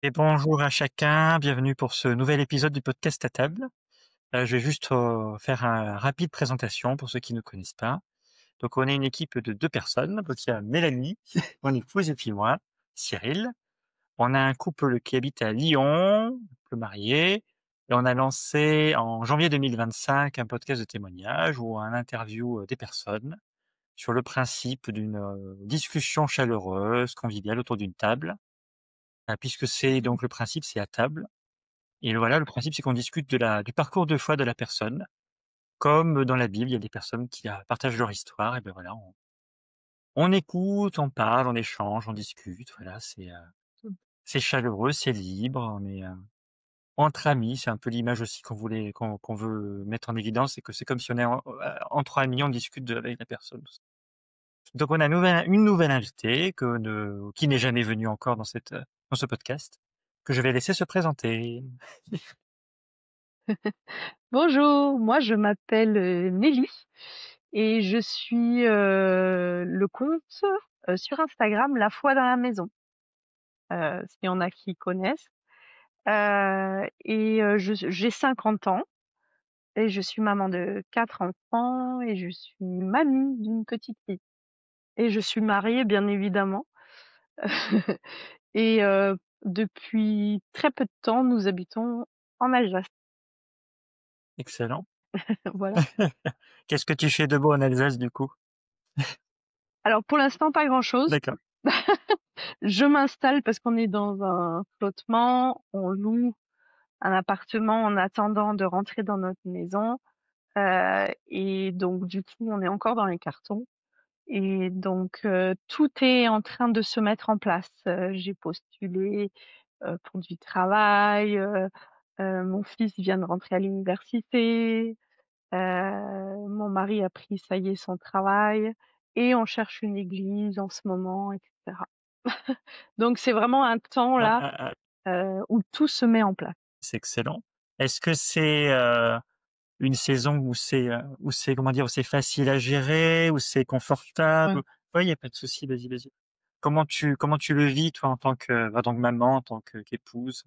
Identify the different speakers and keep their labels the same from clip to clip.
Speaker 1: Et bonjour à chacun, bienvenue pour ce nouvel épisode du podcast à table. Je vais juste faire une rapide présentation pour ceux qui ne connaissent pas. Donc on est une équipe de 2 personnes. Donc il y a Mélanie, mon épouse, et puis moi, Cyril. On a un couple qui habite à Lyon, couple marié, et on a lancé en janvier 2025 un podcast de témoignage où on interview des personnes sur le principe d'une discussion chaleureuse, conviviale autour d'une table. Puisque c'est donc le principe, c'est à table. Et voilà, le principe, c'est qu'on discute du parcours de foi de la personne. Comme dans la Bible, il y a des personnes qui partagent leur histoire, et ben voilà, on écoute, on parle, on échange, on discute. Voilà, c'est chaleureux, c'est libre, on est entre amis. C'est un peu l'image aussi qu'on veut mettre en évidence, c'est que c'est comme si on est entre amis, on discute avec la personne. Donc on a une nouvelle invitée qui n'est jamais venue encore dans ce podcast, que je vais laisser se présenter.
Speaker 2: Bonjour, moi je m'appelle Nelly et je suis le compte sur Instagram La foi dans la maison, s'il y en a qui connaissent. J'ai 50 ans et je suis maman de 4 enfants et je suis mamie d'une petite fille. Et je suis mariée bien évidemment. Et depuis très peu de temps, nous habitons en Alsace.
Speaker 1: Excellent.
Speaker 2: Voilà.
Speaker 1: Qu'est-ce que tu fais de beau en Alsace, du coup?
Speaker 2: Alors pour l'instant, pas grand-chose.
Speaker 1: D'accord.
Speaker 2: Je m'installe parce qu'on est dans un flottement, on loue un appartement en attendant de rentrer dans notre maison, et donc du coup, on est encore dans les cartons et donc tout est en train de se mettre en place. J'ai postulé, pour du travail, mon fils vient de rentrer à l'université, mon mari a pris, ça y est, son travail et on cherche une église en ce moment, et cetera. Donc c'est vraiment un temps
Speaker 1: Ah,
Speaker 2: là,
Speaker 1: ah, ah,
Speaker 2: où tout se met en place.
Speaker 1: c'est excellent. Est-ce que c'est, une saison comment dire, où c'est facile à gérer, où c'est confortable?
Speaker 2: Ouais.
Speaker 1: Ouais, il y a pas de souci, vas-y, vas-y. Comment tu le vis, toi, en tant que maman, en tant qu'épouse?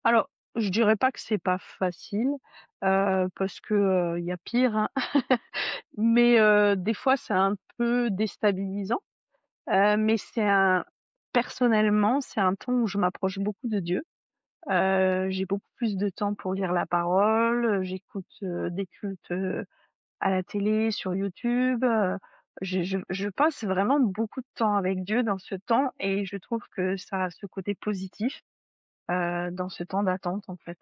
Speaker 2: Alors, je dirais pas que c'est pas facile, parce que, il y a pire, hein. Mais, des fois, c'est un peu déstabilisant, mais personnellement, c'est un temps où je m'approche beaucoup de Dieu. J'ai beaucoup plus de temps pour lire la parole, j'écoute, des cultes, à la télé, sur YouTube, je passe vraiment beaucoup de temps avec Dieu dans ce temps et je trouve que ça a ce côté positif, dans ce temps d'attente, en fait.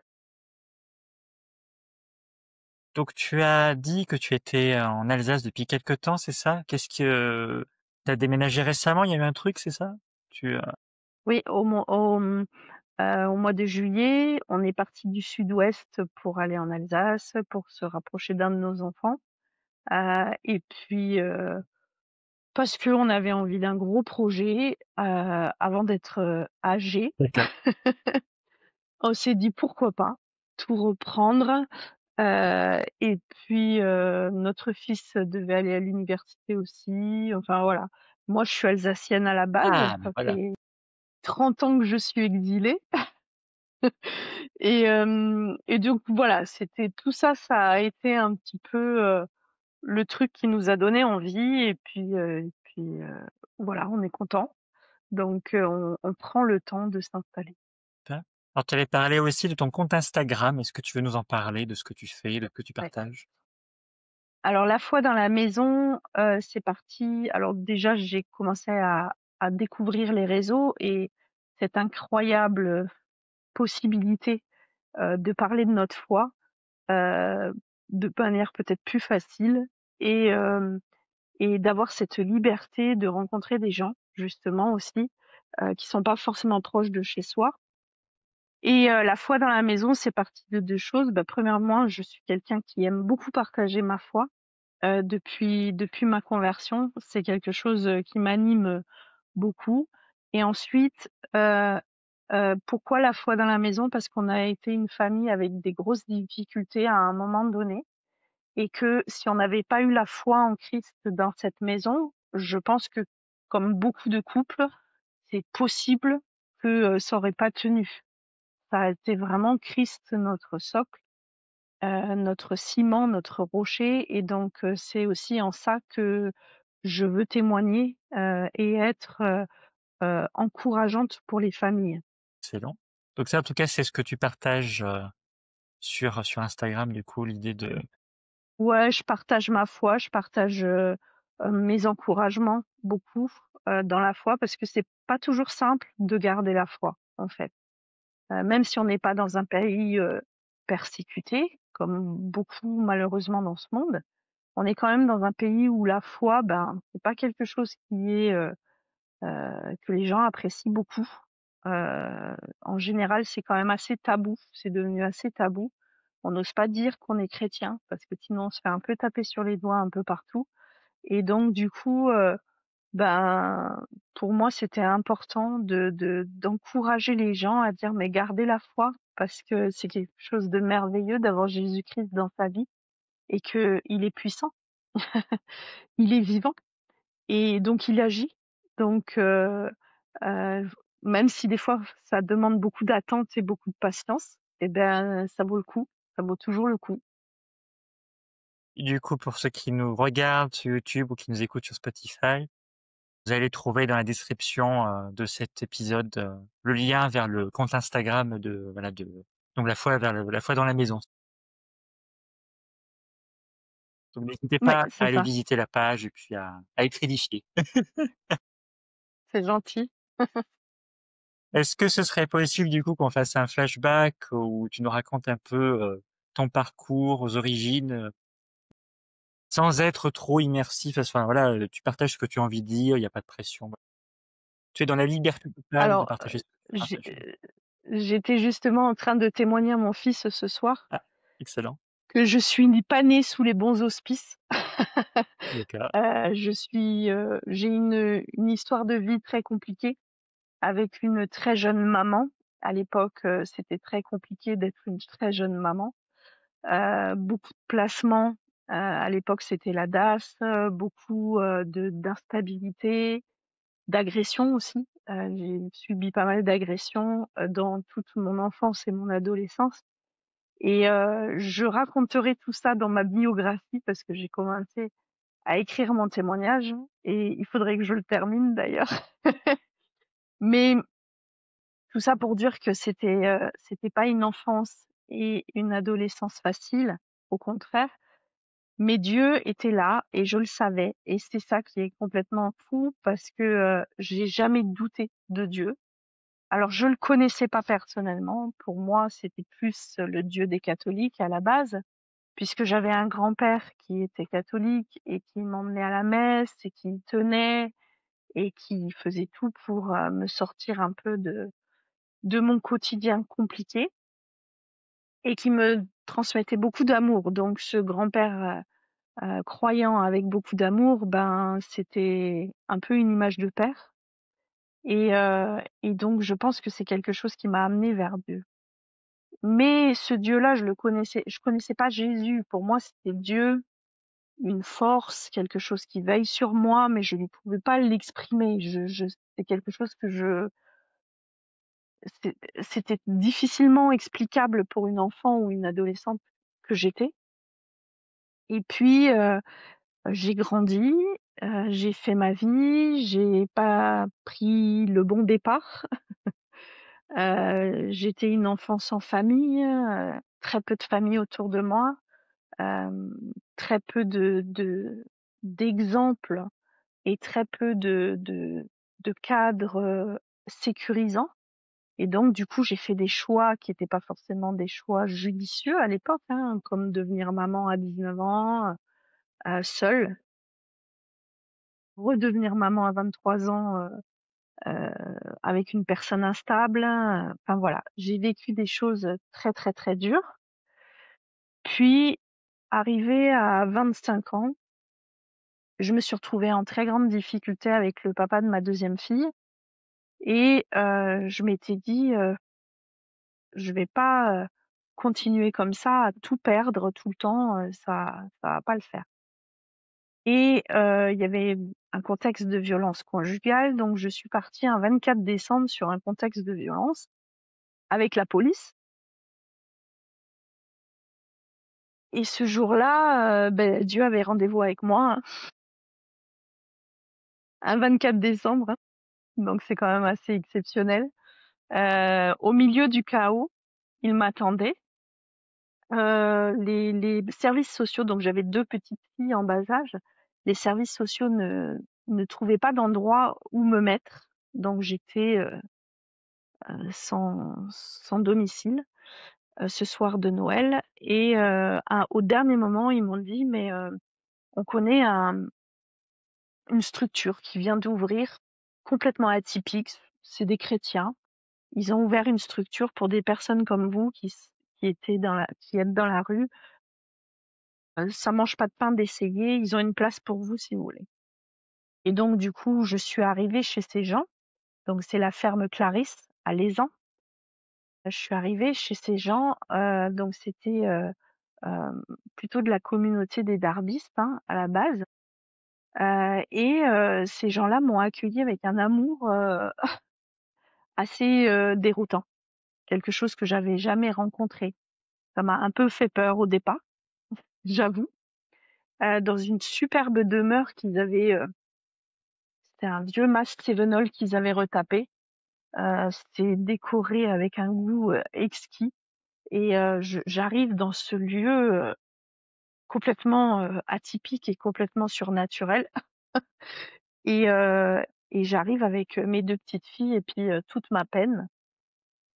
Speaker 1: Donc tu as dit que tu étais en Alsace depuis quelque temps, c'est ça? Tu as déménagé récemment, il y a eu un truc, c'est ça? Tu,
Speaker 2: Oui, au mois de juillet, on est parti du sud-ouest pour aller en Alsace, pour se rapprocher d'un de nos enfants, et puis, parce qu'on avait envie d'un gros projet, avant d'être, âgés.
Speaker 1: D'accord.
Speaker 2: On s'est dit: «Pourquoi pas?» Tout reprendre, et puis, notre fils devait aller à l'université aussi, enfin voilà. Moi, je suis alsacienne à la base,
Speaker 1: Ah, ben
Speaker 2: ça
Speaker 1: voilà.
Speaker 2: fait 30 ans que je suis exilée. Et donc voilà, c'était tout ça, ça a été un petit peu, le truc qui nous a donné envie voilà, on est content. Donc on prend le temps de s'installer.
Speaker 1: Super. Alors tu avais parlé aussi de ton compte Instagram. Est-ce que tu veux nous en parler, de ce que tu fais, de ce que tu
Speaker 2: Ouais.
Speaker 1: partages?
Speaker 2: Alors la fois dans la maison, c'est parti, alors déjà j'ai commencé à découvrir les réseaux et cette incroyable possibilité, de parler de notre foi, heu, de manière peut-être plus facile et hem et d'avoir cette liberté de rencontrer des gens justement aussi, qui sont pas forcément proches de chez soi. Et la foi dans la maison, c'est parti de 2 choses. Bah, premièrement, je suis quelqu'un qui aime beaucoup partager ma foi, depuis ma conversion. C'est quelque chose, qui m'anime, beaucoup. Et ensuite, pourquoi la foi dans la maison? Parce qu'on a été une famille avec des grosses difficultés à un moment donné et que si on n'avait pas eu la foi en Christ dans cette maison, je pense que comme beaucoup de couples, c'est possible, que ça aurait pas tenu. Ça a été vraiment Christ notre socle, notre ciment, notre rocher, et donc c'est aussi en ça que je veux témoigner et être encourageante pour les familles.
Speaker 1: Excellent. Donc ça, en tout cas, c'est ce que tu partages, sur Instagram, du coup, l'idée de
Speaker 2: Ouais, je partage ma foi, je partage mes encouragements beaucoup dans la foi, parce que c'est pas toujours simple de garder la foi en fait. Même si on n'est pas dans un pays persécuté, comme beaucoup malheureusement dans ce monde, on est quand même dans un pays où la foi, ben, c'est pas quelque chose qui est que les gens apprécient beaucoup. En général, c'est quand même assez tabou. C'est devenu assez tabou. On n'ose pas dire qu'on est chrétien parce que sinon on se fait un peu taper sur les doigts un peu partout. Et donc du coup, ben pour moi c'était important d'encourager les gens à dire mais gardez la foi parce que c'est quelque chose de merveilleux d'avoir Jésus-Christ dans sa vie et que il est puissant, il est vivant et donc il agit. Donc heu, même si des fois ça demande beaucoup d'attente et beaucoup de patience, et ben ça vaut le coup, ça vaut toujours le coup.
Speaker 1: du coup, pour ceux qui nous regardent sur YouTube ou qui nous écoutent sur Spotify, vous allez trouver dans la description, de cet épisode, le lien vers le compte Instagram de voilà, de donc la foi dans la maison. Donc n'hésitez
Speaker 2: Ouais,
Speaker 1: pas à
Speaker 2: c'est
Speaker 1: aller
Speaker 2: ça,
Speaker 1: visiter la page et puis à être édifiés.
Speaker 2: c'est gentil.
Speaker 1: Est-ce que ce serait possible du coup qu'on fasse un flashback où tu nous racontes un peu, ton parcours aux origines, sans être trop immersif? Enfin voilà, tu partages ce que tu as envie de dire, il y a pas de pression. Tu es dans la liberté totale de
Speaker 2: Alors,
Speaker 1: partager ce que tu veux
Speaker 2: j'ai
Speaker 1: partager.
Speaker 2: j'étais justement en train de témoigner à mon fils ce soir
Speaker 1: Ah, excellent.
Speaker 2: que je suis pas née sous les bons auspices.
Speaker 1: D'accord.
Speaker 2: J'ai une histoire de vie très compliquée avec une très jeune maman. À l'époque, c'était très compliqué d'être une très jeune maman. Beaucoup de placements. À l'époque, c'était la DAS, beaucoup de d'instabilité, d'agression aussi. J'ai subi pas mal d'agressions dans toute mon enfance et mon adolescence. Et je raconterai tout ça dans ma biographie parce que j'ai commencé à écrire mon témoignage et il faudrait que je le termine d'ailleurs. Mais tout ça pour dire que c'était pas une enfance et une adolescence facile, au contraire. Mais Dieu était là et je le savais, et c'est ça qui est complètement fou parce que j'ai jamais douté de Dieu. Alors je le connaissais pas personnellement. Pour moi, c'était plus le Dieu des catholiques à la base, puisque j'avais un grand-père qui était catholique et qui m'emmenait à la messe et qui y tenait et qui faisait tout pour me sortir un peu de mon quotidien compliqué et qui me transmettait beaucoup d'amour. Donc ce grand-père croyant avec beaucoup d'amour, ben c'était un peu une image de père. Et donc je pense que c'est quelque chose qui m'a amenée vers Dieu. Mais ce Dieu-là, je connaissais pas Jésus. Pour moi, c'était Dieu, une force, quelque chose qui veille sur moi, mais je ne pouvais pas l'exprimer. C'est quelque chose que c'était difficilement explicable pour une enfant ou une adolescente que j'étais. Et puis, j'ai grandi, j'ai fait ma vie, j'ai pas pris le bon départ. J'étais une enfant sans famille, très peu de famille autour de moi, très peu d'exemples et très peu de cadres sécurisants. Et donc, du coup, j'ai fait des choix qui n'étaient pas forcément des choix judicieux à l'époque, hein, comme devenir maman à 19 ans, seule, redevenir maman à 23 ans euh, avec une personne instable. Enfin voilà, j'ai vécu des choses très très très dures. Puis, arrivée à 25 ans, je me suis retrouvée en très grande difficulté avec le papa de ma deuxième fille. Et je m'étais dit, je vais pas continuer comme ça à tout perdre tout le temps, ça va pas le faire. Et il y avait un contexte de violence conjugale. Donc, je suis partie un 24 décembre sur un contexte de violence avec la police. Et ce jour-là, Dieu avait rendez-vous avec moi, hein, un 24 décembre. Hein. Donc, c'est quand même assez exceptionnel. Au milieu du chaos, il m'attendait. Les services sociaux, donc j'avais 2 petites filles en bas âge, les services sociaux ne trouvaient pas d'endroit où me mettre. Donc j'étais sans domicile ce soir de Noël. Et au dernier moment, ils m'ont dit, mais on connaît une structure qui vient d'ouvrir, complètement atypique. C'est des chrétiens. Ils ont ouvert une structure pour des personnes comme vous qui êtes dans la rue. Ça mange pas de pain d'essayer. Ils ont une place pour vous si vous voulez. Et donc, du coup, je suis arrivée chez ces gens. Donc, c'est la ferme Clarisse à Lézan. Je suis arrivée chez ces gens. Donc, c'était plutôt de la communauté des darbistes, hein, à la base. Et ces gens-là m'ont accueillie avec un amour assez déroutant. Quelque chose que j'avais jamais rencontré. Ça m'a un peu fait peur au départ, j'avoue. Dans une superbe demeure qu'ils avaient, c'était un vieux Mastévenol qu'ils avaient retapé. C'était décoré avec un goût exquis. Et j'arrive dans ce lieu complètement atypique et complètement surnaturel. Et, et j'arrive avec mes 2 petites filles et puis toute ma peine.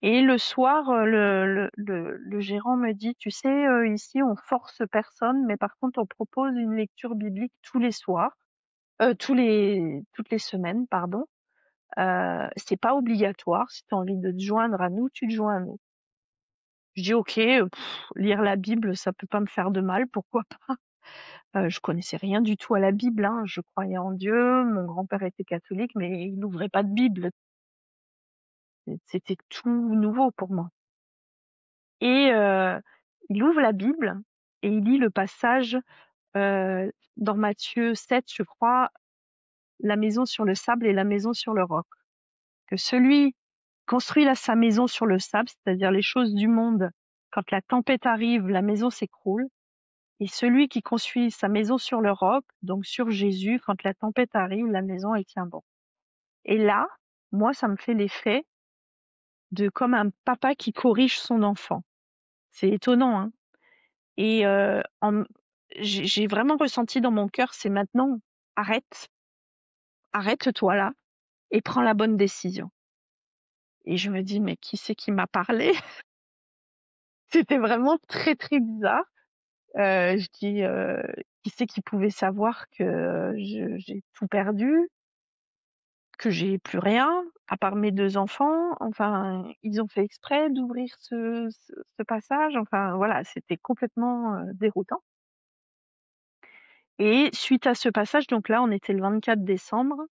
Speaker 2: Et le soir, le gérant me dit, tu sais, ici on force personne, mais par contre on propose une lecture biblique tous les soirs, toutes les semaines, pardon. C'est pas obligatoire. Si tu as envie de te joindre à nous, tu te joins à nous. Je dis ok, lire la Bible, ça peut pas me faire de mal, pourquoi pas. Je connaissais rien du tout à la Bible, hein. Je croyais en Dieu, mon grand-père était catholique, mais il n'ouvrait pas de Bible. C'était tout nouveau pour moi. Et il ouvre la Bible et il lit le passage dans Matthieu 7, je crois, la maison sur le sable et la maison sur le roc. Que celui construit sa maison sur le sable, c'est-à-dire les choses du monde, quand la tempête arrive, la maison s'écroule. Et celui qui construit sa maison sur le roc, donc sur Jésus, quand la tempête arrive, la maison, elle tient bon. Et là, moi, ça me fait l'effet de comme un papa qui corrige son enfant. C'est étonnant, hein. Et j'ai vraiment ressenti dans mon cœur, c'est maintenant, arrête-toi là et prends la bonne décision. Et je me dis, mais qui c'est qui m'a parlé? C'était vraiment très, très bizarre. Je dis, qui c'est qui pouvait savoir que j'ai tout perdu, que j'ai plus rien, à part mes 2 enfants. Enfin, ils ont fait exprès d'ouvrir ce passage. Enfin, voilà, c'était complètement déroutant. Et suite à ce passage, donc là, on était le 24 décembre.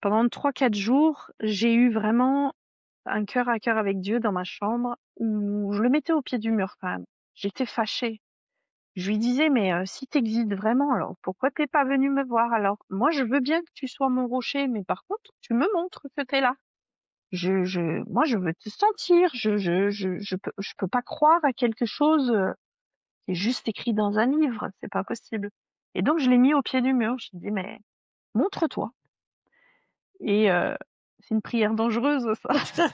Speaker 2: Pendant 3-4 jours, j'ai eu vraiment un cœur à cœur avec Dieu dans ma chambre où je le mettais au pied du mur quand même. J'étais fâchée. Je lui disais, mais si t'existes vraiment, alors pourquoi t'es pas venu me voir alors? Moi, je veux bien que tu sois mon rocher, mais par contre, tu me montres que t'es là. Moi, je veux te sentir. Je peux pas croire à quelque chose qui est juste écrit dans un livre. C'est pas possible. Et donc, je l'ai mis au pied du mur. Je lui ai dit, mais montre-toi. Et c'est une prière dangereuse, ça.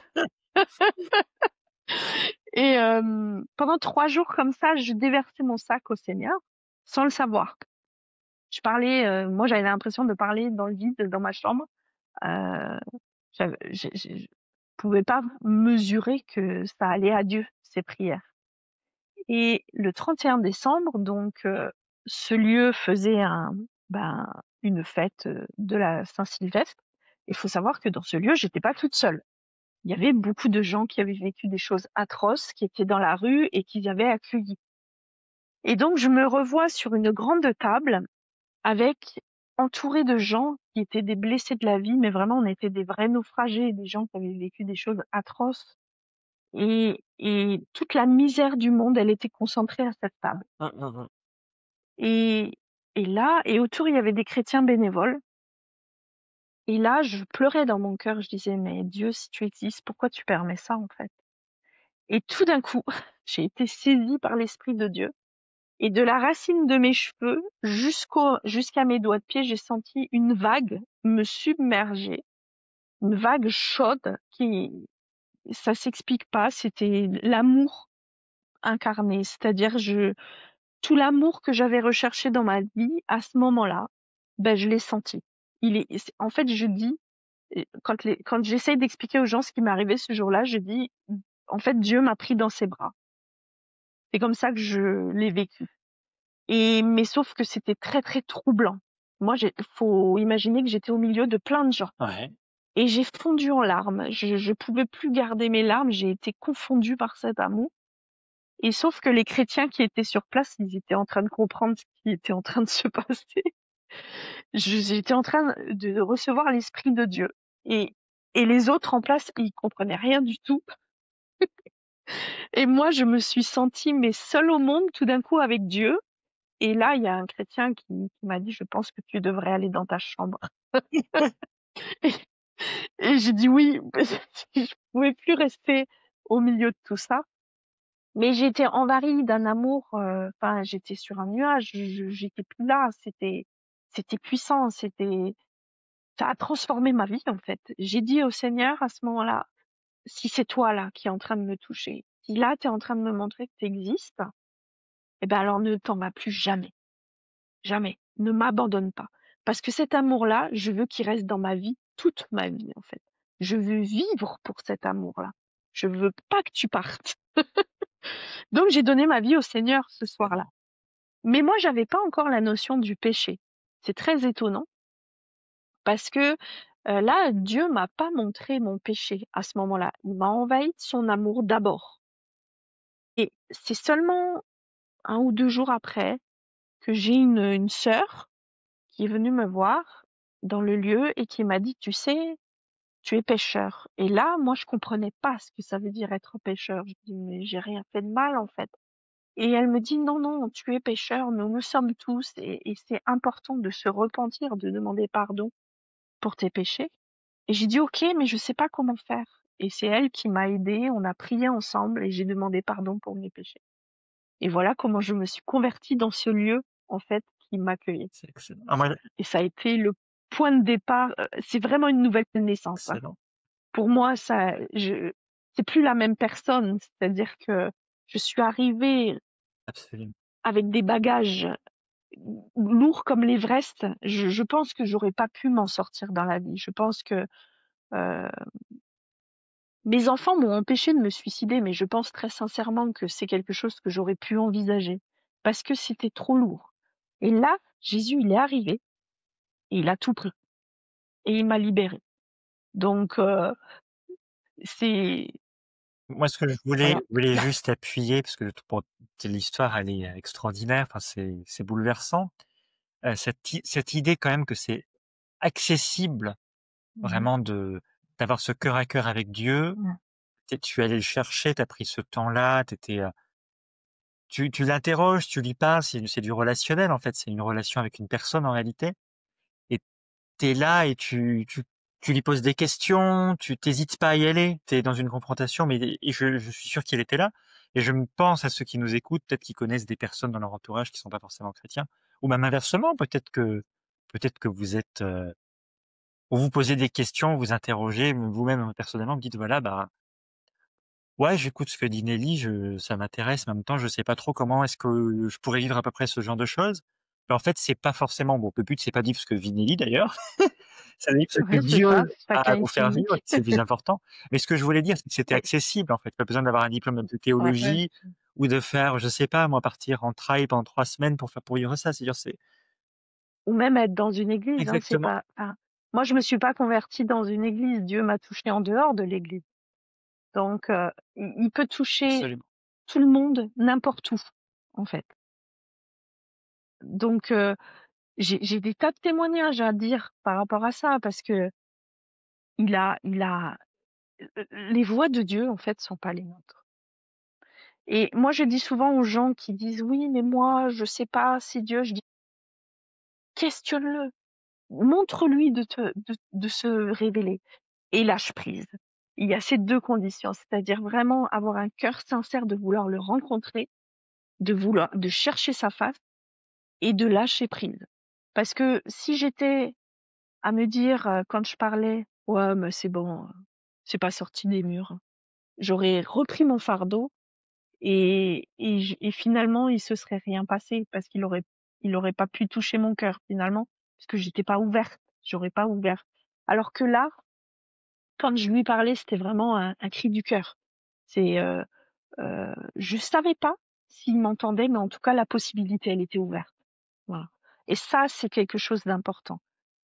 Speaker 2: Et pendant 3 jours comme ça, je déversais mon sac au Seigneur sans le savoir. Je parlais, moi j'avais l'impression de parler dans le vide dans ma chambre. Je pouvais pas mesurer que ça allait à Dieu, ces prières. Et le 31 décembre, donc, ce lieu faisait une fête de la Saint-Sylvestre. Il faut savoir que dans ce lieu, j'étais pas toute seule. Il y avait beaucoup de gens qui avaient vécu des choses atroces, qui étaient dans la rue et qui avaient accueilli. Et donc, je me revois sur une grande table avec entourée de gens qui étaient des blessés de la vie, mais vraiment, on était des vrais naufragés, des gens qui avaient vécu des choses atroces. Et toute la misère du monde, elle était concentrée à cette table. Et là, et autour, il y avait des chrétiens bénévoles. Et là, je pleurais dans mon cœur. Je disais: «Mais Dieu, si tu existes, pourquoi tu permets ça, en fait?» Et tout d'un coup, j'ai été saisie par l'Esprit de Dieu et de la racine de mes cheveux jusqu'à mes doigts de pied, j'ai senti une vague me submerger, une vague chaude qui ça s'explique pas, c'était l'amour incarné. C'est-à-dire tout l'amour que j'avais recherché dans ma vie, à ce moment-là, ben, je l'ai senti. En fait, je dis, quand j'essaye d'expliquer aux gens ce qui m'est arrivé ce jour-là, je dis, en fait, Dieu m'a pris dans ses bras. C'est comme ça que je l'ai vécu. Mais sauf que c'était très, très troublant. Moi, faut imaginer que j'étais au milieu de plein de gens.
Speaker 1: Ouais.
Speaker 2: Et j'ai fondu en larmes. Je pouvais plus garder mes larmes. J'ai été confondue par cet amour. Et sauf que les chrétiens qui étaient sur place, ils étaient en train de comprendre ce qui était en train de se passer. J'étais en train de recevoir l'Esprit de Dieu. Et les autres en place, ils comprenaient rien du tout. Et moi, je me suis sentie mais seule au monde tout d'un coup avec Dieu. Et là, il y a un chrétien qui m'a dit: «Je pense que tu devrais aller dans ta chambre». Et, et j'ai dit oui, parce que je pouvais plus rester au milieu de tout ça. Mais j'étais envahie d'un amour, enfin, j'étais sur un nuage, j'étais plus là, c'était puissant, ça a transformé ma vie, en fait. J'ai dit au Seigneur à ce moment-là: «Si c'est toi là qui es en train de me toucher, si là tu es en train de me montrer que tu existes, eh ben alors ne t'en vas plus jamais, jamais, ne m'abandonne pas». Parce que cet amour-là, je veux qu'il reste dans ma vie toute ma vie, en fait. Je veux vivre pour cet amour-là. Je veux pas que tu partes. Donc j'ai donné ma vie au Seigneur ce soir-là.
Speaker 1: Excellent.
Speaker 2: Mais moi, j'avais pas encore la notion du péché. C'est très étonnant parce que là, Dieu m'a pas montré mon péché à ce moment-là. Il m'a envahi de son amour d'abord. Et c'est seulement 1 ou 2 jours après que j'ai une sœur qui est venue me voir dans le lieu et qui m'a dit: «Tu sais, tu es pécheur». Et là, moi, je comprenais pas ce que ça veut dire être pécheur. Je dis: «Mais j'ai rien fait de mal, en fait». Et elle me dit: «Non, non, tu es pécheur, nous le sommes tous et c'est important de se repentir, de demander pardon pour tes péchés». Et j'ai dit: «OK, mais je sais pas comment faire». Et c'est elle qui m'a aidée, on a prié ensemble et j'ai demandé pardon pour mes péchés. Et voilà comment je me suis convertie dans ce lieu, en fait, qui m'accueillait.
Speaker 1: C'est excellent. Ah, moi,
Speaker 2: Et ça a été le point de départ, c'est vraiment une nouvelle naissance, hein.
Speaker 1: excellent.
Speaker 2: Pour moi, c'est plus la même personne, c'est-à-dire que je suis arrivée
Speaker 1: Absolument.
Speaker 2: avec des bagages lourd comme l'Everest, je pense que j'aurais pas pu m'en sortir dans la vie. Je pense que euh, mes enfants m'ont empêché de me suicider, mais je pense très sincèrement que c'est quelque chose que j'aurais pu envisager parce que c'était trop lourd. Et là, Jésus, il est arrivé et il a tout pris et il m'a libérée. Donc c'est
Speaker 1: Moi, ce que je voulais
Speaker 2: voilà.
Speaker 1: voulais juste appuyer, parce que bon, l'histoire, elle est extraordinaire, enfin, c'est bouleversant. Cette idée quand même que c'est accessible
Speaker 2: Mhm.
Speaker 1: vraiment d'avoir ce cœur à cœur avec Dieu.
Speaker 2: Mhm.
Speaker 1: Tu es allé le chercher, tu as pris ce temps-là, tu l'interroges, tu lui parles, c'est du relationnel en fait, c'est une relation avec une personne en réalité. Et tu es là et tu lui poses des questions, tu t'hésites pas à y aller, tu es dans une confrontation, mais et je suis sûr qu'il était là. Et je me pense à ceux qui nous écoutent, peut-être qu'ils connaissent des personnes dans leur entourage qui sont pas forcément chrétiens, ou même inversement, peut-être que vous êtes, vous vous posez des questions, vous interrogez vous-même personnellement, vous dites voilà, bah ouais, j'écoute ce que dit Nelly, ça m'intéresse, mais en même temps, je sais pas trop comment est-ce que je pourrais vivre à peu près ce genre de choses. Mais en fait, c'est pas forcément bon, le but, c'est pas de vivre ce que vit Nelly d'ailleurs. Ça veut dire ce que
Speaker 2: Ouais, c'est
Speaker 1: Dieu
Speaker 2: ça.
Speaker 1: a à
Speaker 2: Chacun
Speaker 1: vous
Speaker 2: est
Speaker 1: faire vivre,
Speaker 2: unique.
Speaker 1: c'est le plus important. Mais ce que je voulais dire, c'est que c'était
Speaker 2: Oui.
Speaker 1: accessible, en fait. Pas besoin d'avoir un diplôme de
Speaker 2: Ouais.
Speaker 1: théologie ou de faire, je sais pas moi, partir en trail pendant 3 semaines pour vivre ça. C'est-à-dire, c'est
Speaker 2: Ou même être dans une église, hein, c'est
Speaker 1: exactement,
Speaker 2: pas. Enfin, moi, je me suis pas convertie dans une église. Dieu m'a touchée en dehors de l'église. Donc, il peut toucher
Speaker 1: absolument.
Speaker 2: tout le monde n'importe où, en fait. Donc, j'ai des tas de témoignages à dire par rapport à ça parce que il a les voies de Dieu, en fait, sont pas les nôtres. Et moi, je dis souvent aux gens qui disent: «Oui, mais moi, je sais pas, c'est Dieu», je dis: «Questionne-le, montre-lui de se révéler et lâche prise. Il y a ces 2 conditions, c'est-à-dire vraiment avoir un cœur sincère de vouloir le rencontrer, de chercher sa face et de lâcher prise. Parce que si j'étais à me dire, quand je parlais: «Ouais, mais c'est bon, c'est pas sorti des murs», j'aurais repris mon fardeau et finalement, il se serait rien passé parce il aurait pas pu toucher mon cœur finalement, puisque j'étais pas ouverte, j'aurais pas ouvert. Alors que là, quand je lui parlais, c'était vraiment un cri du cœur. C'est, je savais pas s'il m'entendait, mais en tout cas, la possibilité, elle était ouverte. Voilà. Et ça, c'est quelque chose d'important.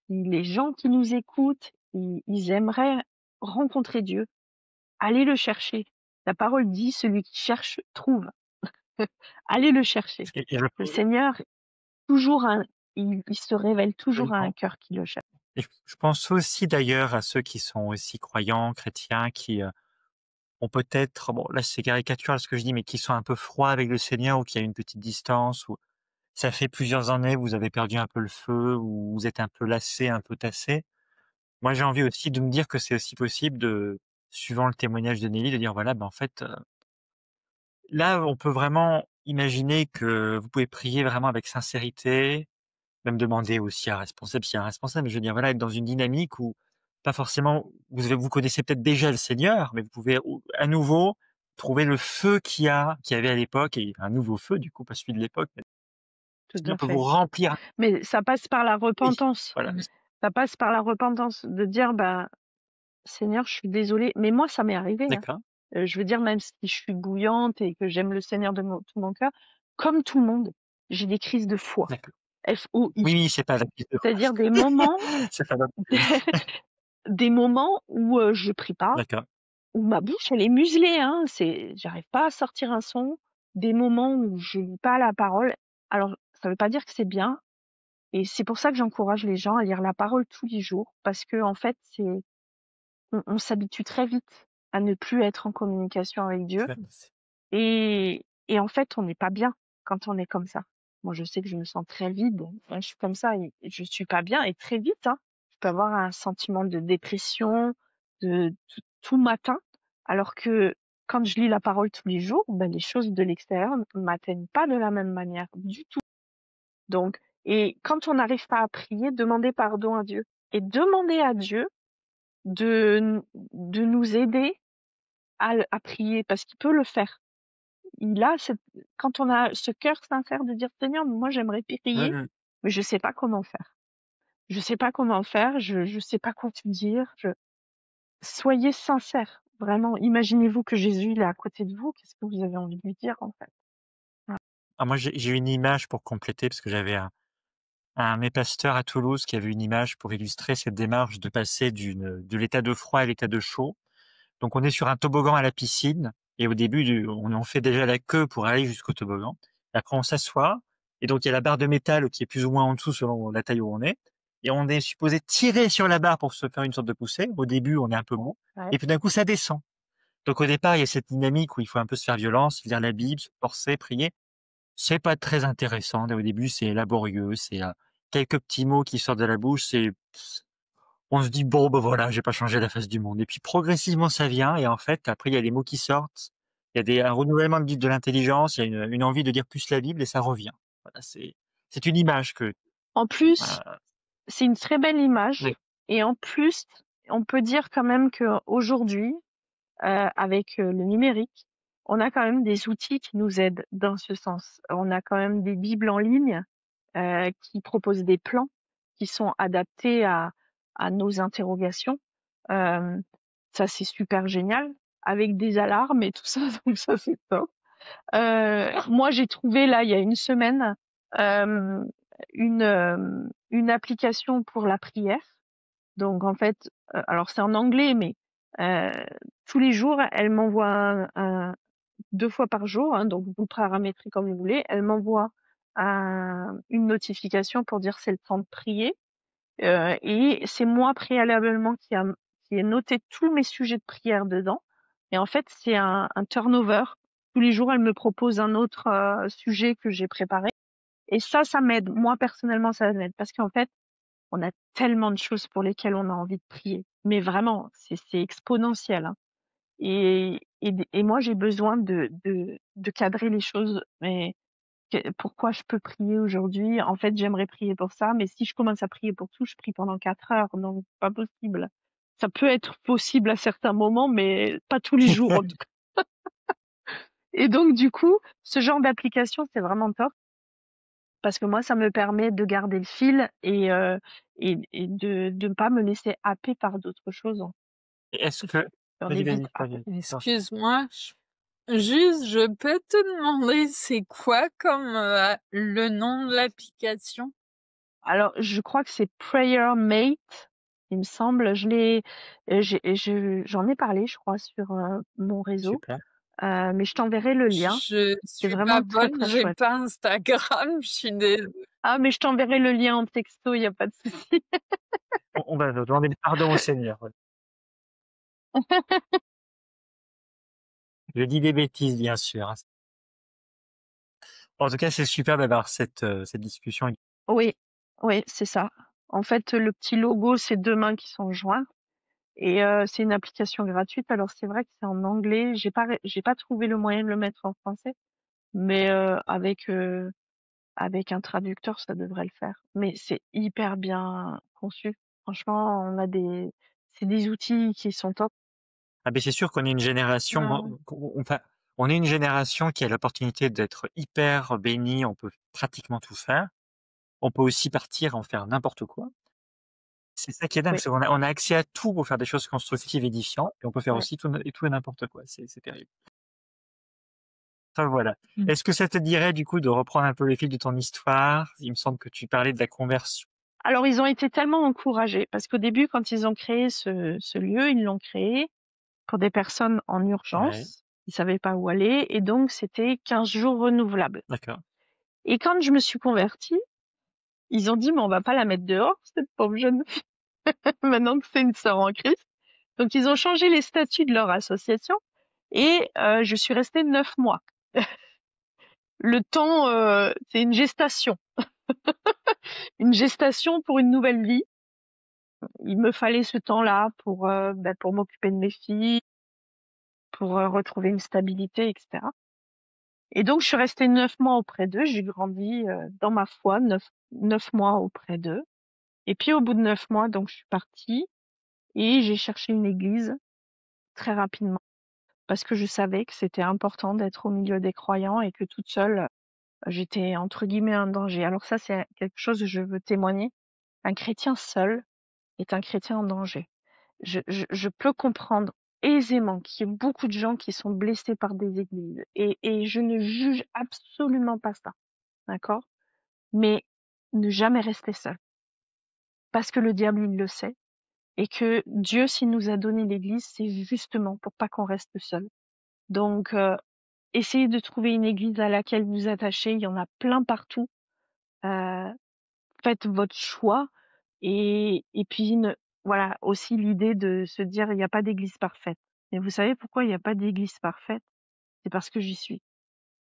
Speaker 2: Les gens qui nous écoutent, ils aimeraient rencontrer Dieu, aller le chercher. La parole dit, celui qui cherche trouve. Allez le chercher.
Speaker 1: Et je
Speaker 2: Le Seigneur, toujours il se révèle toujours à un
Speaker 1: absolument.
Speaker 2: cœur qui le cherche.
Speaker 1: Et je pense aussi d'ailleurs à ceux qui sont aussi croyants, chrétiens, qui, ont peut-être, bon là c'est caricatural ce que je dis, mais qui sont un peu froids avec le Seigneur ou qui a une petite distance, ou ça fait plusieurs années, vous avez perdu un peu le feu, ou vous êtes un peu lassé, un peu tassé. Moi, j'ai envie aussi de me dire que c'est aussi possible de, suivant le témoignage de Nelly, de dire voilà, ben, en fait, là, on peut vraiment imaginer que vous pouvez prier vraiment avec sincérité, même demander aussi à un responsable s'il y a un responsable, mais je veux dire, voilà, être dans une dynamique où pas forcément vous connaissez peut-être déjà le Seigneur, mais vous pouvez à nouveau trouver le feu qu'il y avait à l'époque, et un nouveau feu du coup, pas celui de l'époque, mais le
Speaker 2: Tout
Speaker 1: Seigneur
Speaker 2: à
Speaker 1: peut vous
Speaker 2: fait.
Speaker 1: remplir.
Speaker 2: Mais ça passe par la
Speaker 1: Oui,
Speaker 2: repentance.
Speaker 1: voilà,
Speaker 2: Ça passe par la repentance de dire, bah, Seigneur, je suis désolée. Mais moi, ça m'est arrivé, hein.
Speaker 1: d'accord,
Speaker 2: Je veux dire, même si je suis bouillante et que j'aime le Seigneur de tout mon cœur, comme tout le monde, j'ai des crises de foi.
Speaker 1: d'accord.
Speaker 2: F-O-I.
Speaker 1: Oui, oui, c'est pas la piste de
Speaker 2: C'est-à-dire
Speaker 1: France.
Speaker 2: des moments,
Speaker 1: C'est pas la
Speaker 2: des moments où je prie pas,
Speaker 1: d'accord,
Speaker 2: où ma bouche, elle est muselée, hein. J'arrive pas à sortir un son. Des moments où je lis pas la parole. Alors, ça veut pas dire que c'est bien. Et c'est pour ça que j'encourage les gens à lire la parole tous les jours, parce que en fait, on s'habitue très vite à ne plus être en communication avec Dieu. Et en fait, on n'est pas bien quand on est comme ça. Moi, je sais que je me sens très vide. Moi, je suis comme ça et je suis pas bien et très vite, hein. Je peux avoir un sentiment de dépression, de tout matin, alors que quand je lis la parole tous les jours, ben, les choses de l'extérieur ne m'atteignent pas de la même manière du tout. Donc, et quand on n'arrive pas à prier, demander pardon à Dieu et demander à Dieu de nous aider à prier parce qu'il peut le faire. Quand on a ce cœur sincère de dire Seigneur, moi j'aimerais
Speaker 1: mmh
Speaker 2: prier,
Speaker 1: mh.
Speaker 2: mais je sais pas comment faire. Je sais pas comment faire, je sais pas quoi te dire. Soyez sincères, vraiment. Imaginez-vous que Jésus il est à côté de vous. Qu'est-ce que vous avez envie de lui dire en fait? Voilà.
Speaker 1: Ah moi j'ai une image pour compléter parce que j'avais un de mes pasteurs à Toulouse qui avait une image pour illustrer cette démarche de passer de l'état de froid à l'état de chaud. Donc on est sur un toboggan à la piscine et au début on en fait déjà la queue pour aller jusqu'au toboggan. Après on s'assoit et donc il y a la barre de métal qui est plus ou moins en dessous selon la taille où on est, et on est supposé tirer sur la barre pour se faire une sorte de poussée. Au début on est un peu mou
Speaker 2: Ouais.
Speaker 1: et puis d'un coup ça descend. Donc au départ il y a cette dynamique où il faut un peu se faire violence, lire la Bible, se forcer, prier. C'est pas très intéressant. Au début, c'est laborieux, c'est, quelques petits mots qui sortent de la bouche, on se dit: «Bon, ben voilà, j'ai pas changé la face du monde», et puis progressivement ça vient, et en fait, après il y a les mots qui sortent, il y a un renouvellement de l'intelligence, il y a une envie de dire plus la Bible et ça revient. Voilà, c'est une image que,
Speaker 2: En plus,
Speaker 1: heu
Speaker 2: c'est une très belle
Speaker 1: oui,
Speaker 2: image. Et en plus, on peut dire quand même qu'aujourd'hui, avec le numérique, on a quand même des outils qui nous aident dans ce sens. On a quand même des bibles en ligne qui proposent des plans qui sont adaptés à nos interrogations. Euh, Ça, c'est super génial, avec des alarmes et tout ça, donc ça, c'est top. Moi, j'ai trouvé là, il y a une semaine, euh, une application pour la prière. Donc en fait, alors c'est en anglais, mais euh, tous les jours, elle m'envoie 2 fois par jour, hein, donc vous le paramétrez comme vous voulez. Elle m'envoie une notification pour dire c'est le temps de prier. Et c'est moi préalablement qui ai noté tous mes sujets de prière dedans. Et en fait, c'est un turnover. Tous les jours, elle me propose un autre sujet que j'ai préparé. Et ça m'aide. Moi, personnellement, ça m'aide. Parce qu'en fait, on a tellement de choses pour lesquelles on a envie de prier. Mais vraiment, c'est exponentiel, hein. Et moi, j'ai besoin de cadrer les choses. Mais pourquoi je peux prier aujourd'hui? En fait, j'aimerais prier pour ça, mais si je commence à prier pour tout, je prie pendant 4 heures, donc c'est pas possible. Ça peut être possible à certains moments, mais pas tous les jours, en tout cas. Et donc, du coup, ce genre d'application, c'est vraiment top parce que moi, ça me permet de garder le fil et de ne pas me laisser happer par d'autres choses.
Speaker 1: Et est-ce que...
Speaker 2: On est
Speaker 1: Vas-y,
Speaker 2: vite
Speaker 1: vas-y,
Speaker 2: happé.
Speaker 1: vas-y.
Speaker 3: Excuse-moi, juste, je peux te demander, c'est quoi comme le nom de l'application?
Speaker 2: Alors, je crois que c'est Prayer Mate, il me semble. J'en ai parlé, je crois, sur mon réseau.
Speaker 1: Super.
Speaker 2: Mais je t'enverrai le lien.
Speaker 3: Je
Speaker 2: C'est
Speaker 3: suis pas
Speaker 2: vraiment très,
Speaker 3: bonne,
Speaker 2: très
Speaker 3: j'ai
Speaker 2: chouette.
Speaker 3: pas Instagram, je suis désolée.
Speaker 2: Ah, mais je t'enverrai le lien en texto, il n'y a pas de souci.
Speaker 1: On va demander pardon au Seigneur. Ouais. Je dis des bêtises, bien sûr, hein. En tout cas, c'est super d'avoir cette discussion.
Speaker 2: Oui, oui, c'est ça. En fait, le petit logo, c'est 2 mains qui sont joints et c'est une application gratuite. Alors, c'est vrai que c'est en anglais. J'ai pas trouvé le moyen de le mettre en français, mais avec un traducteur, ça devrait le faire. Mais c'est hyper bien conçu. Franchement, c'est des outils qui sont top.
Speaker 1: Ah ben c'est sûr qu'on est une génération, enfin, on est une génération qui a l'opportunité d'être hyper bénie, on peut pratiquement tout faire. On peut aussi partir en faire n'importe quoi. C'est ça qui est dingue,
Speaker 2: Oui,
Speaker 1: c'est qu'on a accès à tout pour faire des choses constructives, édifiantes, et on peut faire
Speaker 2: ouais.
Speaker 1: aussi tout et n'importe quoi. C'est terrible. Enfin voilà.
Speaker 3: Mmh.
Speaker 1: Est-ce que ça te dirait du coup de reprendre un peu le fil de ton histoire? Il me semble que tu parlais de la conversion.
Speaker 2: Alors, ils ont été tellement encouragés parce qu'au début, quand ils ont créé ce lieu, ils l'ont créé pour des personnes en
Speaker 1: Ouais,
Speaker 2: urgence. Ils savaient pas où aller et donc c'était 15 jours renouvelables.
Speaker 1: d'accord.
Speaker 2: Et quand je me suis convertie, ils ont dit, mais on va pas la mettre dehors, cette pauvre jeune fille, maintenant que c'est une sœur en Christ. Donc, ils ont changé les statuts de leur association et je suis restée 9 mois. Le temps, c'est une gestation. Une gestation pour une nouvelle vie. Il me fallait ce temps-là pour m'occuper de mes filles, pour retrouver une stabilité, etc. Et donc, je suis restée 9 mois auprès d'eux. J'ai grandi dans ma foi, 9 mois auprès d'eux. Et puis, au bout de 9 mois, donc, je suis partie et j'ai cherché une église très rapidement parce que je savais que c'était important d'être au milieu des croyants et que toute seule, j'étais entre guillemets un danger. Alors ça, c'est quelque chose que je veux témoigner. Un chrétien seul est un chrétien en danger. Je peux comprendre aisément qu'il y ait beaucoup de gens qui sont blessés par des églises et je ne juge absolument pas ça, d'accord? Mais ne jamais rester seul parce que le diable, il le sait et que Dieu, s'il nous a donné l'église, c'est justement pour pas qu'on reste seul. Donc, essayez de trouver une église à laquelle vous attachez. Il y en a plein partout. Euh, Faites votre choix et puis voilà aussi l'idée de se dire il n'y a pas d'église parfaite. Et vous savez pourquoi il n'y a pas d'église parfaite? C'est parce que j'y suis,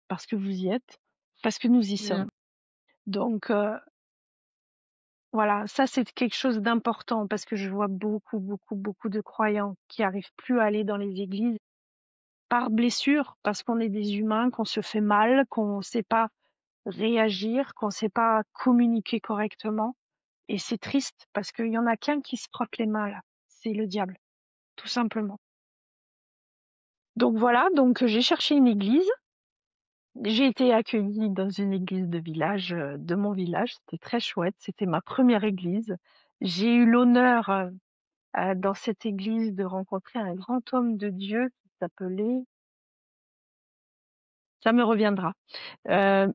Speaker 2: parce que vous y êtes, parce que nous y sommes. Donc voilà, ça c'est quelque chose d'important parce que je vois beaucoup, beaucoup, beaucoup de croyants qui arrivent plus à aller dans les églises par blessure, parce qu'on est des humains, qu'on se fait mal, qu'on ne sait pas réagir, qu'on ne sait pas communiquer correctement. Et c'est triste parce qu'il y en a qu'un qui se frotte les mains là, c'est le diable, tout simplement. Donc voilà, donc j'ai cherché une église. J'ai été accueillie dans une église de village, de mon village. C'était très chouette. C'était ma première église. J'ai eu l'honneur dans cette église de rencontrer un grand homme de Dieu qui s'appelait, ça me reviendra.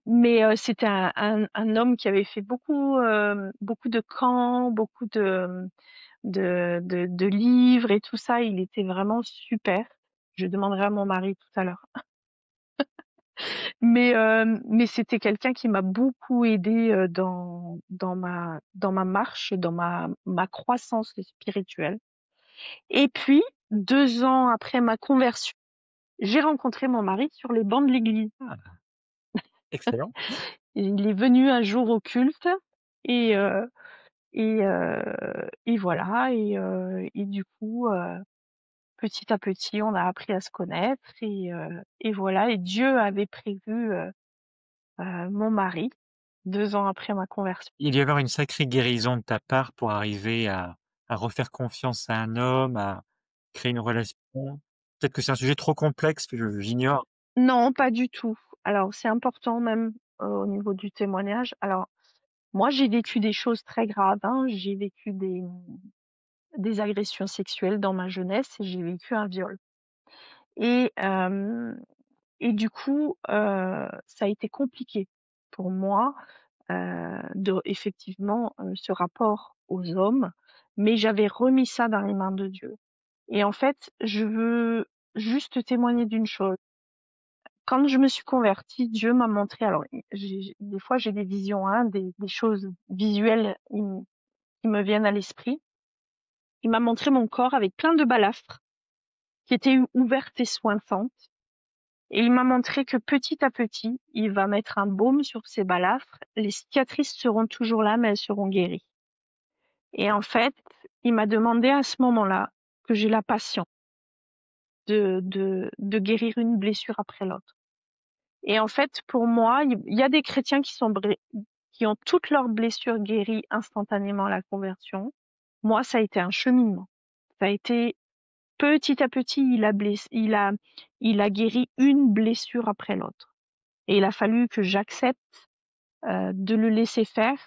Speaker 2: Mais c'était un homme qui avait fait beaucoup de camps, beaucoup de livres et tout ça. Il était vraiment super. Je demanderai à mon mari tout à l'heure. Mais c'était quelqu'un qui m'a beaucoup aidée dans ma marche, dans ma croissance spirituelle. Et puis, 2 ans après ma conversion, j'ai rencontré mon mari sur les bancs de l'église.
Speaker 1: Ah, excellent.
Speaker 2: Il est venu un jour au culte et Et voilà et du coup, petit à petit, on a appris à se connaître et voilà et Dieu avait prévu, mon mari 2 ans après ma conversion.
Speaker 1: Il y avoir une sacrée guérison de ta part pour arriver à refaire confiance à un homme, à créer une relation. Peut-être que c'est un sujet trop complexe que j'ignore.
Speaker 2: Non, pas du tout. Alors c'est important même, au niveau du témoignage. Alors moi, j'ai vécu des choses très graves, hein. J'ai vécu des agressions sexuelles dans ma jeunesse et j'ai vécu un viol et hem et du coup, ça a été compliqué pour moi, de effectivement, ce rapport aux hommes, mais j'avais remis ça dans les mains de Dieu et en fait, je veux juste témoigner d'une chose. Quand je me suis convertie, Dieu m'a montré alors des fois j'ai des visions, hein, des choses visuelles qui me viennent à l'esprit. Il m'a montré mon corps avec plein de balafres qui étaient ouvertes et sointantes et il m'a montré que petit à petit, il va mettre un baume sur ces balafres. Les cicatrices seront toujours là, mais elles seront guéries. Et en fait, il m'a demandé à ce moment-là que j'ai la patience de guérir une blessure après l'autre. Et en fait, pour moi, il y a des chrétiens qui ont toutes leurs blessures guéries instantanément à la conversion. Moi, ça a été un cheminement. Ça a été petit à petit, il a guéri une blessure après l'autre. Et il a fallu que j'accepte de le laisser faire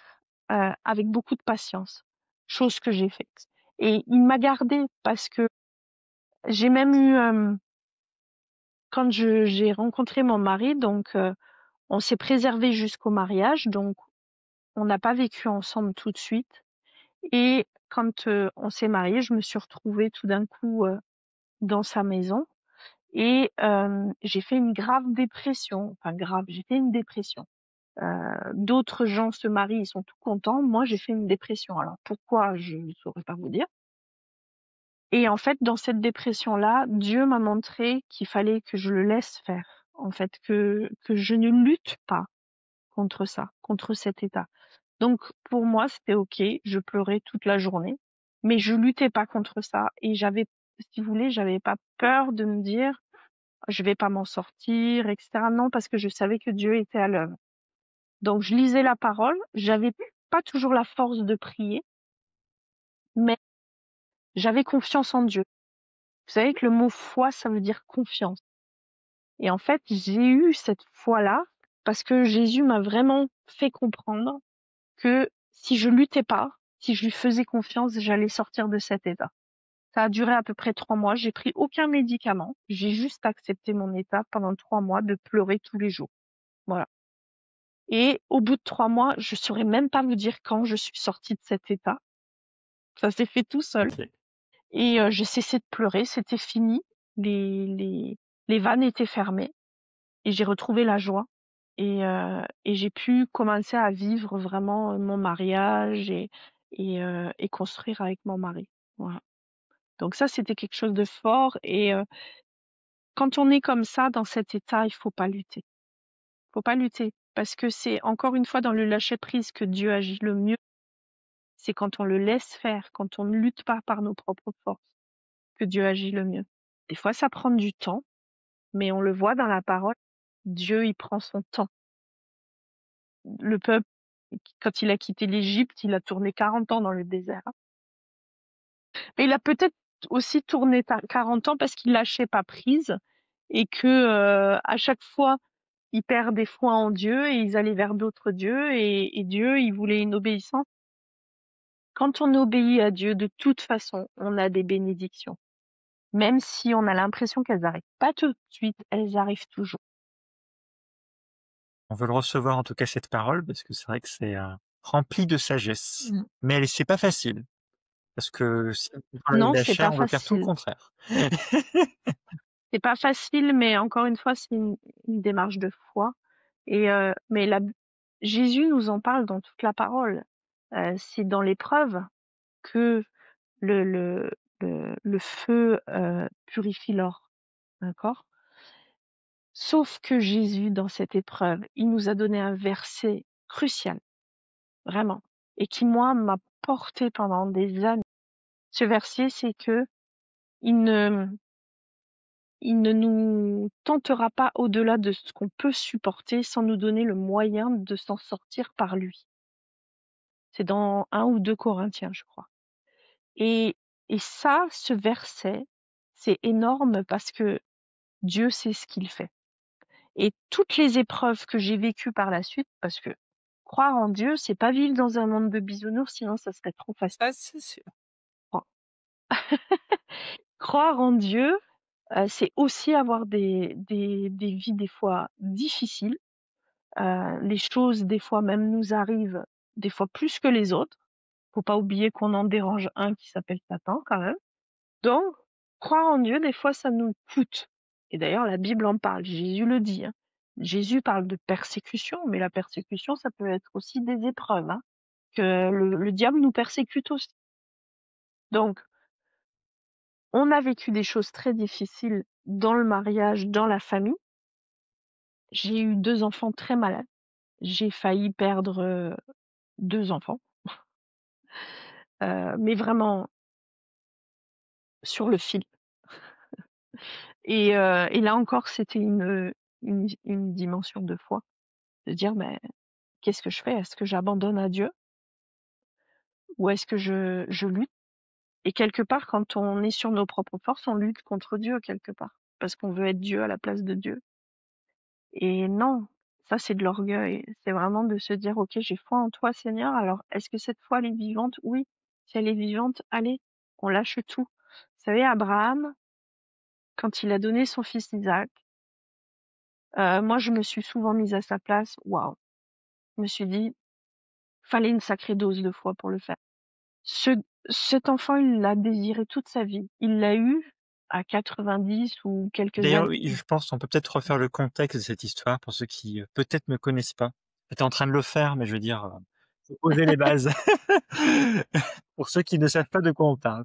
Speaker 2: avec beaucoup de patience, chose que j'ai faite. Et il m'a gardée parce que j'ai même eu, quand j'ai rencontré mon mari, donc on s'est préservé jusqu'au mariage, donc on n'a pas vécu ensemble tout de suite. Et quand on s'est mariés, je me suis retrouvée tout d'un coup dans sa maison et j'ai fait une grave dépression. Enfin grave, j'ai fait une dépression. D'autres gens se marient, ils sont tout contents. Moi, j'ai fait une dépression. Alors pourquoi, je ne saurais pas vous dire. Et en fait, dans cette dépression-là, Dieu m'a montré qu'il fallait que je le laisse faire. En fait, que je ne lutte pas contre ça, contre cet état. Donc pour moi, c'était OK, je pleurais toute la journée, mais je luttais pas contre ça et j'avais, si vous voulez, j'avais pas peur de me dire: «Je vais pas m'en sortir» et cetera. Non, parce que je savais que Dieu était à l'œuvre. Donc je lisais la parole, j'avais pas toujours la force de prier, mais j'avais confiance en Dieu. Vous savez que le mot foi, ça veut dire confiance. Et en fait, j'ai eu cette foi-là parce que Jésus m'a vraiment fait comprendre que si je luttais pas, si je lui faisais confiance, j'allais sortir de cet état. Ça a duré à peu près 3 mois. J'ai pris aucun médicament. J'ai juste accepté mon état pendant 3 mois de pleurer tous les jours. Voilà. Et au bout de 3 mois, je saurais même pas vous dire quand je suis sortie de cet état. Ça s'est fait tout seul.
Speaker 1: Ok.
Speaker 2: Et j'ai cessé de pleurer. C'était fini. Les vannes étaient fermées. Et j'ai retrouvé la joie. Et j'ai pu commencer à vivre vraiment mon mariage et construire avec mon mari. Voilà. Donc ça, c'était quelque chose de fort. Et quand on est comme ça, dans cet état, il faut pas lutter. Faut pas lutter. Parce que c'est encore une fois dans le lâcher-prise que Dieu agit le mieux. C'est quand on le laisse faire, quand on ne lutte pas par nos propres forces, que Dieu agit le mieux. Des fois, ça prend du temps, mais on le voit dans la parole. Dieu, il prend son temps. Le peuple, quand il a quitté l'Égypte, il a tourné 40 ans dans le désert. Mais il a peut-être aussi tourné 40 ans parce qu'il lâchait pas prise et que à chaque fois, ils perdaient foi en Dieu et ils allaient vers d'autres dieux et Dieu, il voulait une obéissance. Quand on obéit à Dieu, de toute façon, on a des bénédictions. Même si on a l'impression qu'elles n'arrivent pas tout de suite, elles arrivent toujours.
Speaker 1: On veut le recevoir en tout cas cette parole parce que c'est vrai que c'est rempli de sagesse. Mais c'est pas facile parce que si on
Speaker 2: Non,
Speaker 1: la
Speaker 2: c'est
Speaker 1: chair,
Speaker 2: pas
Speaker 1: on veut faire tout le
Speaker 2: facile.
Speaker 1: contraire.
Speaker 2: C'est pas facile, mais encore une fois, c'est une démarche de foi. Et mais Jésus nous en parle dans toute la parole. C'est dans l'épreuve que le feu purifie l'or. D'accord? Sauf que Jésus, dans cette épreuve, il nous a donné un verset crucial, vraiment. et qui, moi, m'a porté pendant des années. Ce verset, c'est que il ne nous tentera pas au-delà de ce qu'on peut supporter sans nous donner le moyen de s'en sortir par lui. C'est dans 1 ou 2 Corinthiens, je crois. Et ça, ce verset, c'est énorme parce que Dieu sait ce qu'il fait. Et toutes les épreuves que j'ai vécues par la suite, parce que croire en Dieu, c'est pas vivre dans un monde de bisounours, sinon ça serait trop facile.
Speaker 3: Ça, c'est sûr.
Speaker 2: Croire en Dieu, c'est aussi avoir des vies des fois difficiles. Les choses des fois même nous arrivent, des fois plus que les autres. Faut pas oublier qu'on en dérange un qui s'appelle Satan quand même. Donc, croire en Dieu, des fois, ça nous coûte. Et d'ailleurs, la Bible en parle, Jésus le dit, hein. Jésus parle de persécution, mais la persécution, ça peut être aussi des épreuves, hein, que le diable nous persécute aussi. Donc, on a vécu des choses très difficiles dans le mariage, dans la famille. J'ai eu 2 enfants très malades. J'ai failli perdre 2 enfants. Mais vraiment sur le fil. Et là encore, c'était une dimension de foi, de dire: «Mais qu'est-ce que je fais? Est-ce que j'abandonne à Dieu? Ou est-ce que je lutte?» Et quelque part, quand on est sur nos propres forces, on lutte contre Dieu quelque part, parce qu'on veut être Dieu à la place de Dieu. Et non, ça c'est de l'orgueil. C'est vraiment de se dire: «OK, j'ai foi en toi Seigneur, alors est-ce que cette foi elle est vivante? Oui. Si elle est vivante, allez, on lâche tout». Vous savez, Abraham, quand il a donné son fils Isaac, moi je me suis souvent mise à sa place. Waouh! Je me suis dit: «Fallait une sacrée dose de foi pour le faire». Cet enfant, il l'a désiré toute sa vie. Il l'a eu à 90 ou quelques
Speaker 1: D'ailleurs,
Speaker 2: années.
Speaker 1: oui, je pense qu'on peut peut-être refaire le contexte de cette histoire pour ceux qui, peut-être ne connaissent pas. Tu étais en train de le faire, mais je veux dire, faut poser les bases pour ceux qui ne savent pas de quoi on parle.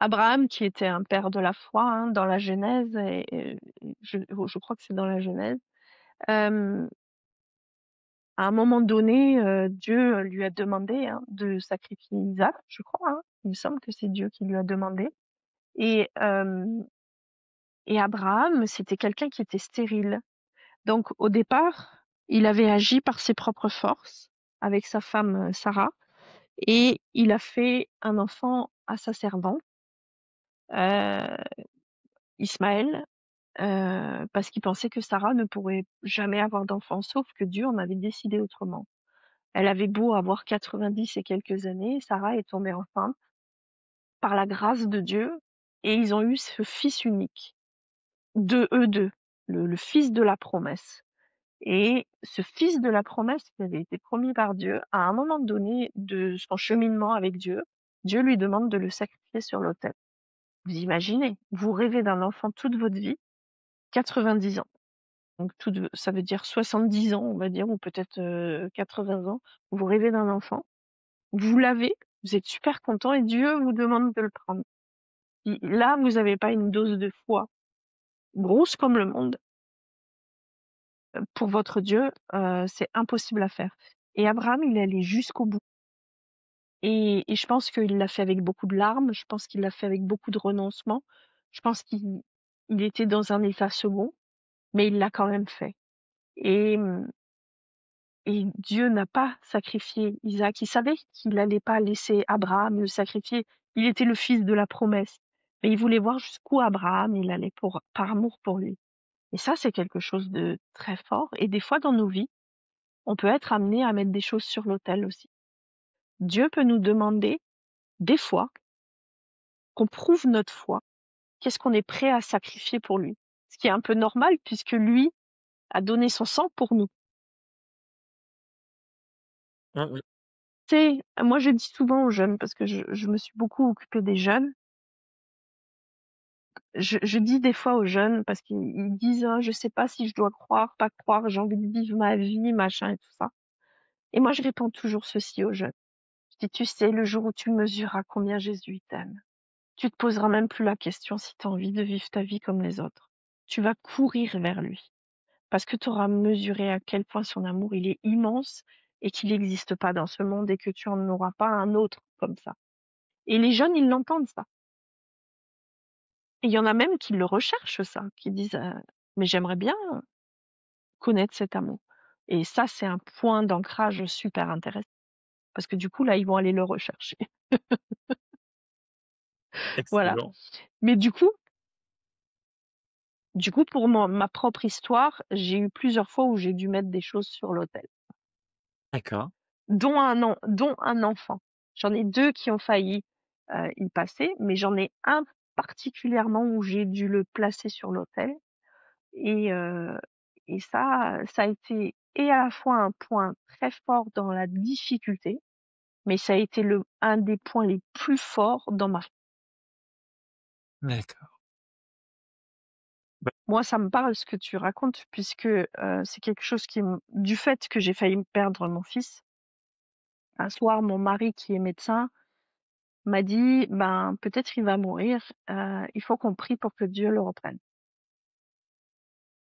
Speaker 2: Abraham, qui était un père de la foi, hein, dans la Genèse, et je crois que c'est dans la Genèse, à un moment donné, Dieu lui a demandé, hein, de sacrifier Isaac, je crois, hein. Il me semble que c'est Dieu qui lui a demandé. Et Abraham, c'était quelqu'un qui était stérile. Donc au départ, il avait agi par ses propres forces avec sa femme Sarah, et il a fait un enfant à sa servante, euh, Ismaël, parce qu'il pensait que Sarah ne pourrait jamais avoir d'enfant, sauf que Dieu en avait décidé autrement. Elle avait beau avoir 90 et quelques années, Sarah est tombée enceinte par la grâce de Dieu, et ils ont eu ce fils unique, de eux deux, le fils de la promesse. Et ce fils de la promesse qui avait été promis par Dieu, à un moment donné de son cheminement avec Dieu, Dieu lui demande de le sacrifier sur l'autel. Vous imaginez, vous rêvez d'un enfant toute votre vie, 90 ans. Donc ça veut dire 70 ans, on va dire, ou peut-être 80 ans. Vous rêvez d'un enfant, vous l'avez, vous êtes super content et Dieu vous demande de le prendre. Là, vous n'avez pas une dose de foi grosse comme le monde. Pour votre Dieu, c'est impossible à faire. Et Abraham, il est allé jusqu'au bout. Et je pense qu'il l'a fait avec beaucoup de larmes, je pense qu'il l'a fait avec beaucoup de renoncement, je pense qu'il était dans un état second, mais il l'a quand même fait. Et Dieu n'a pas sacrifié Isaac. Il savait qu'il n'allait pas laisser Abraham le sacrifier. Il était le fils de la promesse. Mais il voulait voir jusqu'où Abraham il allait par amour pour lui. Et ça, c'est quelque chose de très fort. Et des fois, dans nos vies, on peut être amené à mettre des choses sur l'autel aussi. Dieu peut nous demander, des fois, qu'on prouve notre foi. Qu'est-ce qu'on est prêt à sacrifier pour lui? Ce qui est un peu normal puisque lui a donné son sang pour nous.
Speaker 1: Oui.
Speaker 2: Moi je dis souvent aux jeunes, parce que je me suis beaucoup occupée des jeunes, je dis des fois aux jeunes, parce qu'ils disent: «Oh, je sais pas si je dois croire, pas croire, j'ai envie de vivre ma vie, machin et tout ça». Et moi je réponds toujours ceci aux jeunes. Je dis: «Tu sais, le jour où tu mesureras combien Jésus t'aime, tu te poseras même plus la question si tu as envie de vivre ta vie comme les autres. Tu vas courir vers lui. Parce que tu auras mesuré à quel point son amour, il est immense, et qu'il n'existe pas dans ce monde et que tu en auras pas un autre comme ça. Et les jeunes, ils l'entendent ça. Et il y en a même qui le recherchent ça, qui disent mais j'aimerais bien connaître cet amour. Et ça, c'est un point d'ancrage super intéressant parce que du coup là, ils vont aller le rechercher. Voilà.
Speaker 1: Excellent.
Speaker 2: Mais du coup, pour ma propre histoire, j'ai eu plusieurs fois où j'ai dû mettre des choses sur l'autel,
Speaker 1: D'accord.
Speaker 2: dont un enfant. J'en ai 2 qui ont failli y passer, mais j'en ai un particulièrement où j'ai dû le placer sur l'autel. Et ça a été et à la fois un point très fort dans la difficulté, mais ça a été un des points les plus forts dans ma vie.
Speaker 1: D'accord. Bah,
Speaker 2: Moi, ça me parle ce que tu racontes puisque c'est quelque chose du fait que j'ai failli perdre mon fils. Un soir, mon mari qui est médecin m'a dit: «Ben, peut-être il va mourir, il faut qu'on prie pour que Dieu le reprenne».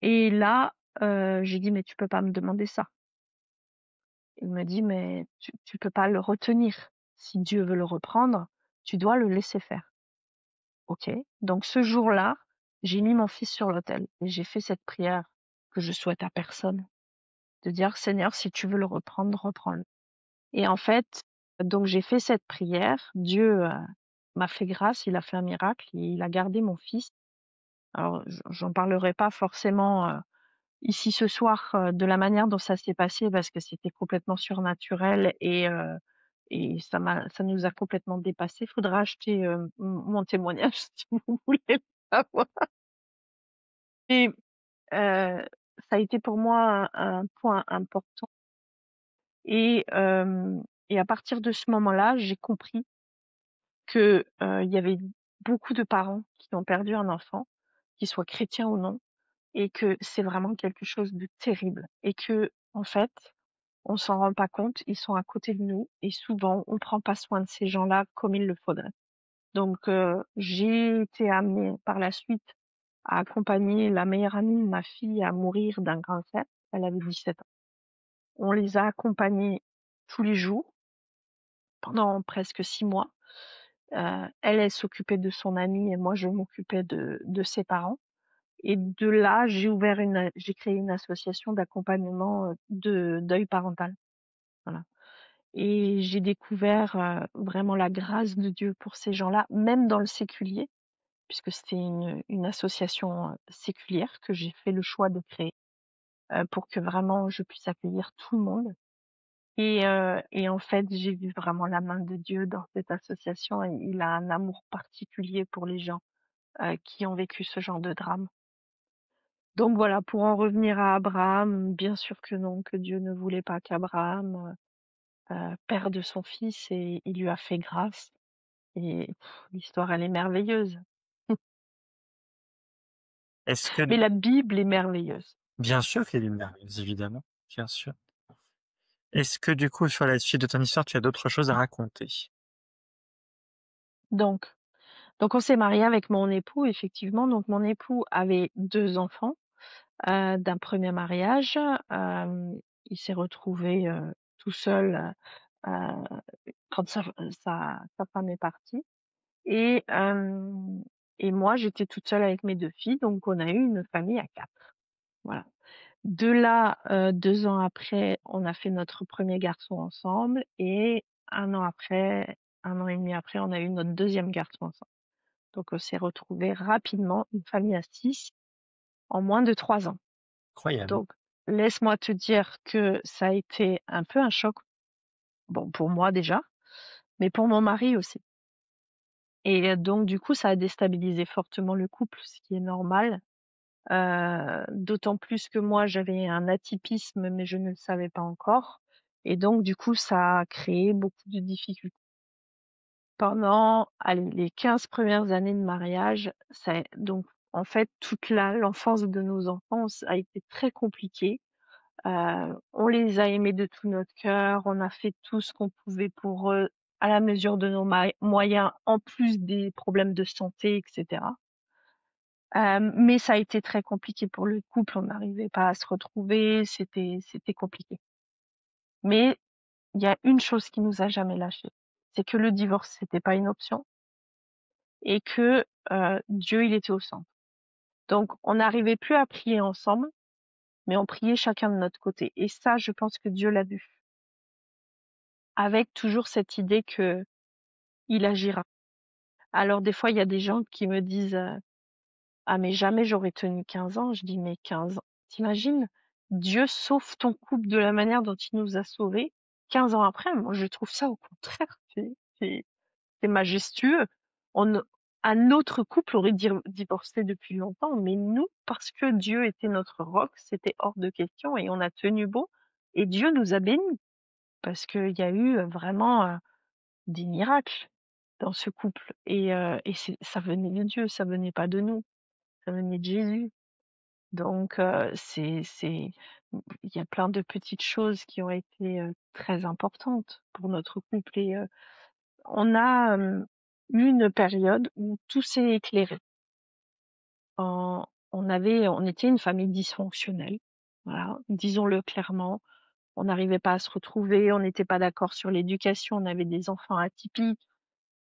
Speaker 2: Et là, j'ai dit: «Mais tu peux pas me demander ça». Il me dit: «Mais tu peux pas le retenir. Si Dieu veut le reprendre, tu dois le laisser faire». OK. Donc ce jour-là, j'ai mis mon fils sur l'autel et j'ai fait cette prière que je souhaite à personne, de dire: «Seigneur, si tu veux le reprendre, reprends-le». Et en fait, donc j'ai fait cette prière. Dieu, m'a fait grâce, il a fait un miracle, il a gardé mon fils. Alors j'en parlerai pas forcément, ici ce soir, de la manière dont ça s'est passé parce que c'était complètement surnaturel et ça nous a complètement dépassés. Faudra acheter, mon témoignage si vous voulez le savoir. Et ça a été pour moi un point important et à partir de ce moment-là, j'ai compris que, il y avait beaucoup de parents qui ont perdu un enfant, qu'ils soient chrétiens ou non, et que c'est vraiment quelque chose de terrible et que en fait, on s'en rend pas compte, ils sont à côté de nous et souvent on prend pas soin de ces gens-là comme il le faudrait. Donc j'ai été amenée par la suite à accompagner la meilleure amie de ma fille à mourir d'un cancer. Elle avait 17 ans. On les a accompagnés tous les jours pendant presque 6 mois. Elle s'occupait de son amie et moi je m'occupais de ses parents. Et de là, j'ai créé une association d'accompagnement, de deuil parental. Voilà. Et j'ai découvert, vraiment la grâce de Dieu pour ces gens-là, même dans le séculier, puisque c'était une association, séculière que j'ai fait le choix de créer, pour que vraiment je puisse accueillir tout le monde. Et en fait, j'ai vu vraiment la main de Dieu dans cette association et il a un amour particulier pour les gens, qui ont vécu ce genre de drame. Donc voilà, pour en revenir à Abraham, bien sûr que non, que Dieu ne voulait pas qu'Abraham, perde son fils et il lui a fait grâce et l'histoire elle est merveilleuse.
Speaker 1: est-ce que
Speaker 2: Mais la Bible est merveilleuse.
Speaker 1: bien sûr qu'elle est merveilleuse, évidemment, bien sûr. Est-ce que du coup, sur la suite de ton histoire, tu as d'autres choses à raconter?
Speaker 2: Donc on s'est mariés avec mon époux effectivement, donc mon époux avait 2 enfants, d'un premier mariage. Il s'est retrouvé, tout seul, quand sa femme est partie et moi j'étais toute seule avec mes 2 filles, donc on a eu une famille à 4. Voilà. De là, 2 ans après, on a fait notre premier garçon ensemble et 1 an après, 1 an et demi après, on a eu notre deuxième garçon ensemble. Donc on s'est retrouvés rapidement, une famille à 6 en moins de 3 ans.
Speaker 1: Incroyable.
Speaker 2: Donc laisse-moi te dire que ça a été un peu un choc, bon pour moi déjà, mais pour mon mari aussi. Et donc du coup, ça a déstabilisé fortement le couple, ce qui est normal. D'autant plus que moi, j'avais un atypisme, mais je ne le savais pas encore. Et donc, du coup, ça a créé beaucoup de difficultés. Pendant, allez, les 15 premières années de mariage, donc, en fait, toute l'enfance de nos enfants a été très compliquée. On les a aimés de tout notre cœur. On a fait tout ce qu'on pouvait pour eux à la mesure de nos moyens, en plus des problèmes de santé, etc. Mais ça a été très compliqué pour le couple, on n'arrivait pas à se retrouver, c'était compliqué. Mais il y a une chose qui nous a jamais lâchés, c'est que le divorce, c'était pas une option et que Dieu, il était au centre. Donc, on n'arrivait plus à prier ensemble, mais on priait chacun de notre côté. Et ça, je pense que Dieu l'a vu. Avec toujours cette idée que il agira. Alors, des fois, il y a des gens qui me disent ah, mais jamais j'aurais tenu 15 ans. Je dis mais 15 ans. T'imagines, Dieu sauve ton couple de la manière dont il nous a sauvés 15 ans après. Moi, je trouve ça au contraire. C'est majestueux. Un autre couple aurait divorcé depuis longtemps, mais nous, parce que Dieu était notre roc, c'était hors de question et on a tenu bon. Et Dieu nous a bénis parce qu'il y a eu vraiment des miracles dans ce couple. Et ça venait de Dieu, ça venait pas de nous, ça venait de Jésus. Donc il y a plein de petites choses qui ont été très importantes pour notre couple. Et on a eu une période où tout s'est éclairé. On était une famille dysfonctionnelle, voilà, disons-le clairement. On n'arrivait pas à se retrouver, on n'était pas d'accord sur l'éducation, on avait des enfants atypiques.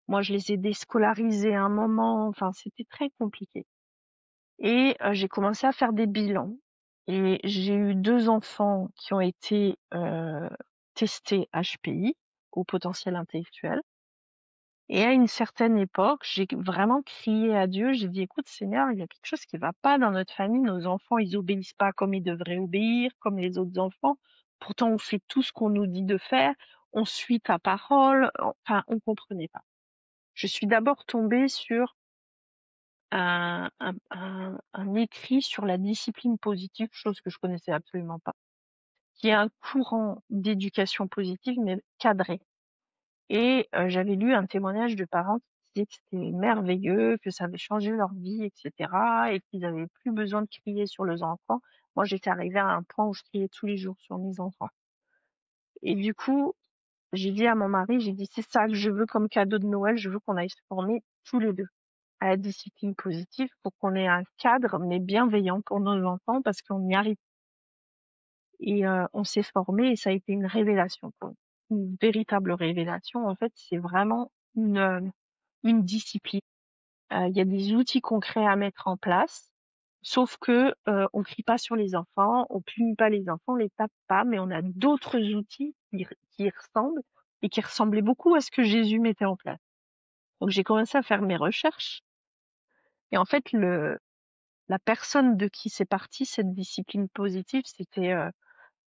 Speaker 2: Moi, je les ai déscolarisés à un moment, enfin, c'était très compliqué. Et j'ai commencé à faire des bilans. Et j'ai eu 2 enfants qui ont été testés HPI, au potentiel intellectuel. Et à une certaine époque, j'ai vraiment crié à Dieu. J'ai dit, écoute, Seigneur, il y a quelque chose qui va pas dans notre famille. Nos enfants, ils obéissent pas comme ils devraient obéir, comme les autres enfants. Pourtant, on fait tout ce qu'on nous dit de faire. On suit ta parole. Enfin, on comprenait pas. Je suis d'abord tombée sur un écrit sur la discipline positive, chose que je connaissais absolument pas, qui est un courant d'éducation positive, mais cadré. Et j'avais lu un témoignage de parents qui disaient que c'était merveilleux, que ça avait changé leur vie, etc. et qu'ils n'avaient plus besoin de crier sur leurs enfants. Moi, j'étais arrivée à un point où je criais tous les jours sur mes enfants. Et du coup, j'ai dit à mon mari, j'ai dit, c'est ça que je veux comme cadeau de Noël, je veux qu'on aille se former tous les deux à la discipline positive pour qu'on ait un cadre, mais bienveillant pour nos enfants parce qu'on y arrive. Et on s'est formé et ça a été une révélation pour nous. Une véritable révélation. En fait, c'est vraiment une discipline. Il y a des outils concrets à mettre en place, sauf que on crie pas sur les enfants, on punit pas les enfants, on les tape pas, mais on a d'autres outils qui y ressemblent et qui ressemblaient beaucoup à ce que Jésus mettait en place. Donc j'ai commencé à faire mes recherches et en fait la personne de qui c'est parti cette discipline positive, c'était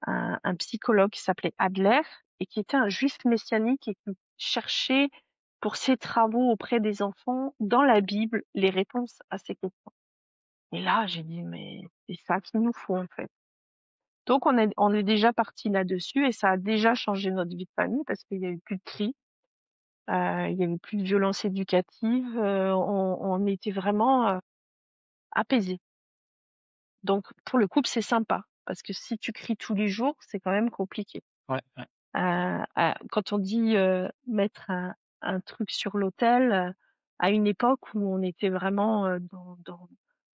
Speaker 2: un psychologue qui s'appelait Adler et qui était un juif messianique et qui cherchait pour ses travaux auprès des enfants dans la Bible les réponses à ces questions. Et là, j'ai dit mais c'est ça qu'il nous faut en fait. Donc on est déjà parti là-dessus et ça a déjà changé notre vie de famille parce qu'il y a eu plus de cris, il y avait plus de violence éducative, on était vraiment apaisés. Donc pour le couple, c'est sympa parce que si tu cries tous les jours, c'est quand même compliqué.
Speaker 1: Ouais.
Speaker 2: Quand on dit mettre un truc sur l'autel, à une époque où on était vraiment dans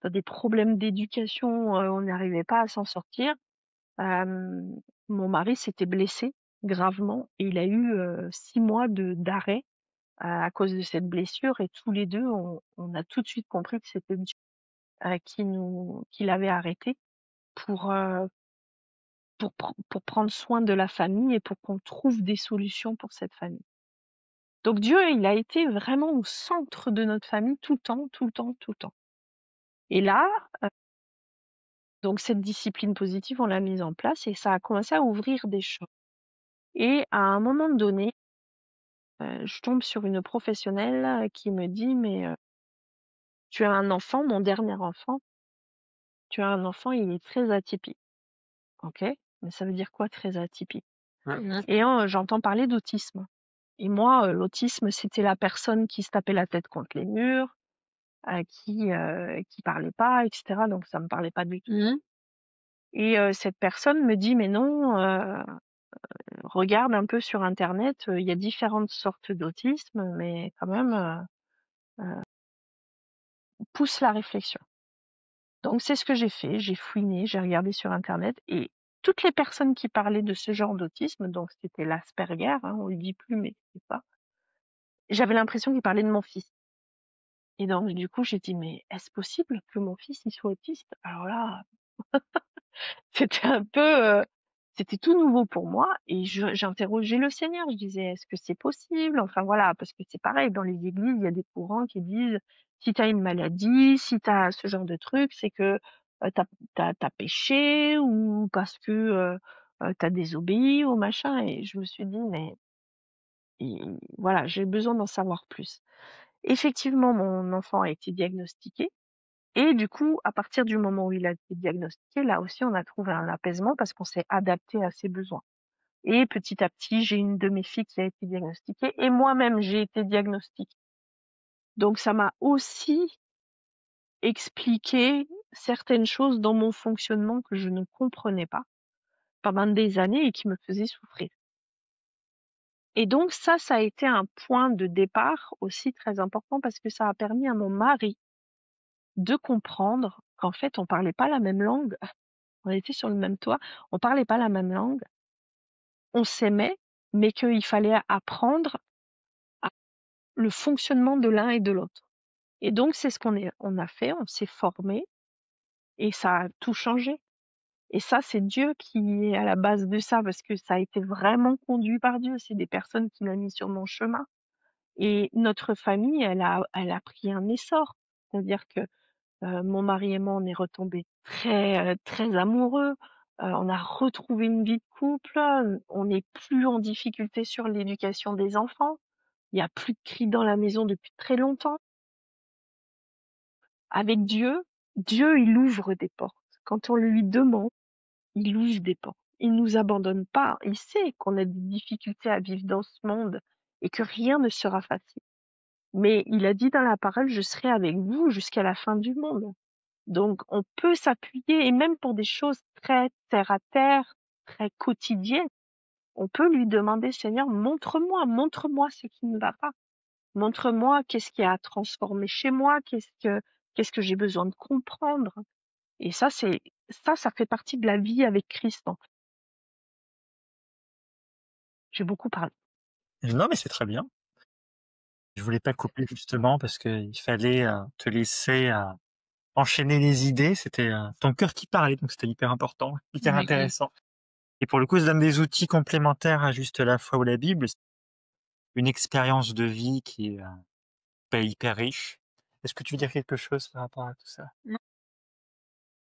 Speaker 2: des problèmes d'éducation, on n'arrivait pas à s'en sortir. Mon mari s'était blessé gravement et il a eu 6 mois d'arrêt à cause de cette blessure et tous les deux, on a tout de suite compris que c'était Dieu qui l'avait arrêté pour prendre soin de la famille et pour qu'on trouve des solutions pour cette famille. Donc Dieu, il a été vraiment au centre de notre famille tout le temps, tout le temps, tout le temps. Et là, donc cette discipline positive, on l'a mise en place et ça a commencé à ouvrir des choses. Et à un moment donné, je tombe sur une professionnelle qui me dit, mais tu as un enfant, mon dernier enfant, tu as un enfant, il est très atypique. Ok, mais ça veut dire quoi très atypique? Et j'entends parler d'autisme. Et moi, l'autisme, c'était la personne qui se tapait la tête contre les murs, qui parlait pas, etc. Donc ça me parlait pas du tout. Et cette personne me dit mais non, regarde un peu sur internet, il y a différentes sortes d'autisme, mais quand même pousse la réflexion. Donc c'est ce que j'ai fait, j'ai fouiné, j'ai regardé sur internet et toutes les personnes qui parlaient de ce genre d'autisme, donc c'était l'Asperger, hein, on le dit plus, mais c'est ça. J'avais l'impression qu'ils parlaient de mon fils. Et donc, du coup, j'ai dit, mais est-ce possible que mon fils, il soit autiste? Alors là, c'était un peu, c'était tout nouveau pour moi et j'interrogeais le Seigneur. Je disais, est-ce que c'est possible? Enfin voilà, parce que c'est pareil, dans les églises, il y a des courants qui disent, si tu as une maladie, si tu as ce genre de truc, c'est que t'as péché ou parce que tu as désobéi ou machin. Et je me suis dit, mais voilà, j'ai besoin d'en savoir plus. Effectivement, mon enfant a été diagnostiqué. Et du coup, à partir du moment où il a été diagnostiqué, là aussi, on a trouvé un apaisement parce qu'on s'est adapté à ses besoins. Et petit à petit, j'ai une de mes filles qui a été diagnostiquée et moi-même, j'ai été diagnostiquée. Donc, ça m'a aussi expliqué certaines choses dans mon fonctionnement que je ne comprenais pas pendant des années et qui me faisaient souffrir. Et donc, ça a été un point de départ aussi très important parce que ça a permis à mon mari de comprendre qu'en fait, on parlait pas la même langue. On était sur le même toit, on parlait pas la même langue, on s'aimait, mais qu'il fallait apprendre le fonctionnement de l'un et de l'autre. Et donc, c'est ce on a fait, on s'est formé et ça a tout changé. Et ça, c'est Dieu qui est à la base de ça parce que ça a été vraiment conduit par Dieu. C'est des personnes qui l'ont mis sur mon chemin. Et notre famille, elle a pris un essor. C'est-à-dire que mon mari et moi, on est retombés très amoureux. On a retrouvé une vie de couple. On n'est plus en difficulté sur l'éducation des enfants. Il y a plus de cris dans la maison depuis très longtemps. Avec Dieu, Dieu, il ouvre des portes. Quand on lui demande, il ouvre des portes. Il nous abandonne pas. Il sait qu'on a des difficultés à vivre dans ce monde et que rien ne sera facile. Mais il a dit dans la parole, je serai avec vous jusqu'à la fin du monde. Donc, on peut s'appuyer, et même pour des choses très terre à terre, très quotidiennes, on peut lui demander, Seigneur, montre-moi ce qui ne va pas. Montre-moi qu'est-ce qui a à transformer chez moi, qu'est-ce que j'ai besoin de comprendre. Et ça, ça fait partie de la vie avec Christ, en fait. J'ai beaucoup parlé.
Speaker 1: Non, mais c'est très bien. Je voulais pas couper justement parce qu'il fallait te laisser enchaîner les idées. C'était ton cœur qui parlait, donc c'était hyper important, hyper
Speaker 3: Oui.
Speaker 1: intéressant. Et pour le coup, ça donne des outils complémentaires à juste la foi ou la Bible. Une expérience de vie qui est pas hyper riche. Est-ce que tu veux dire quelque chose par rapport à tout ça?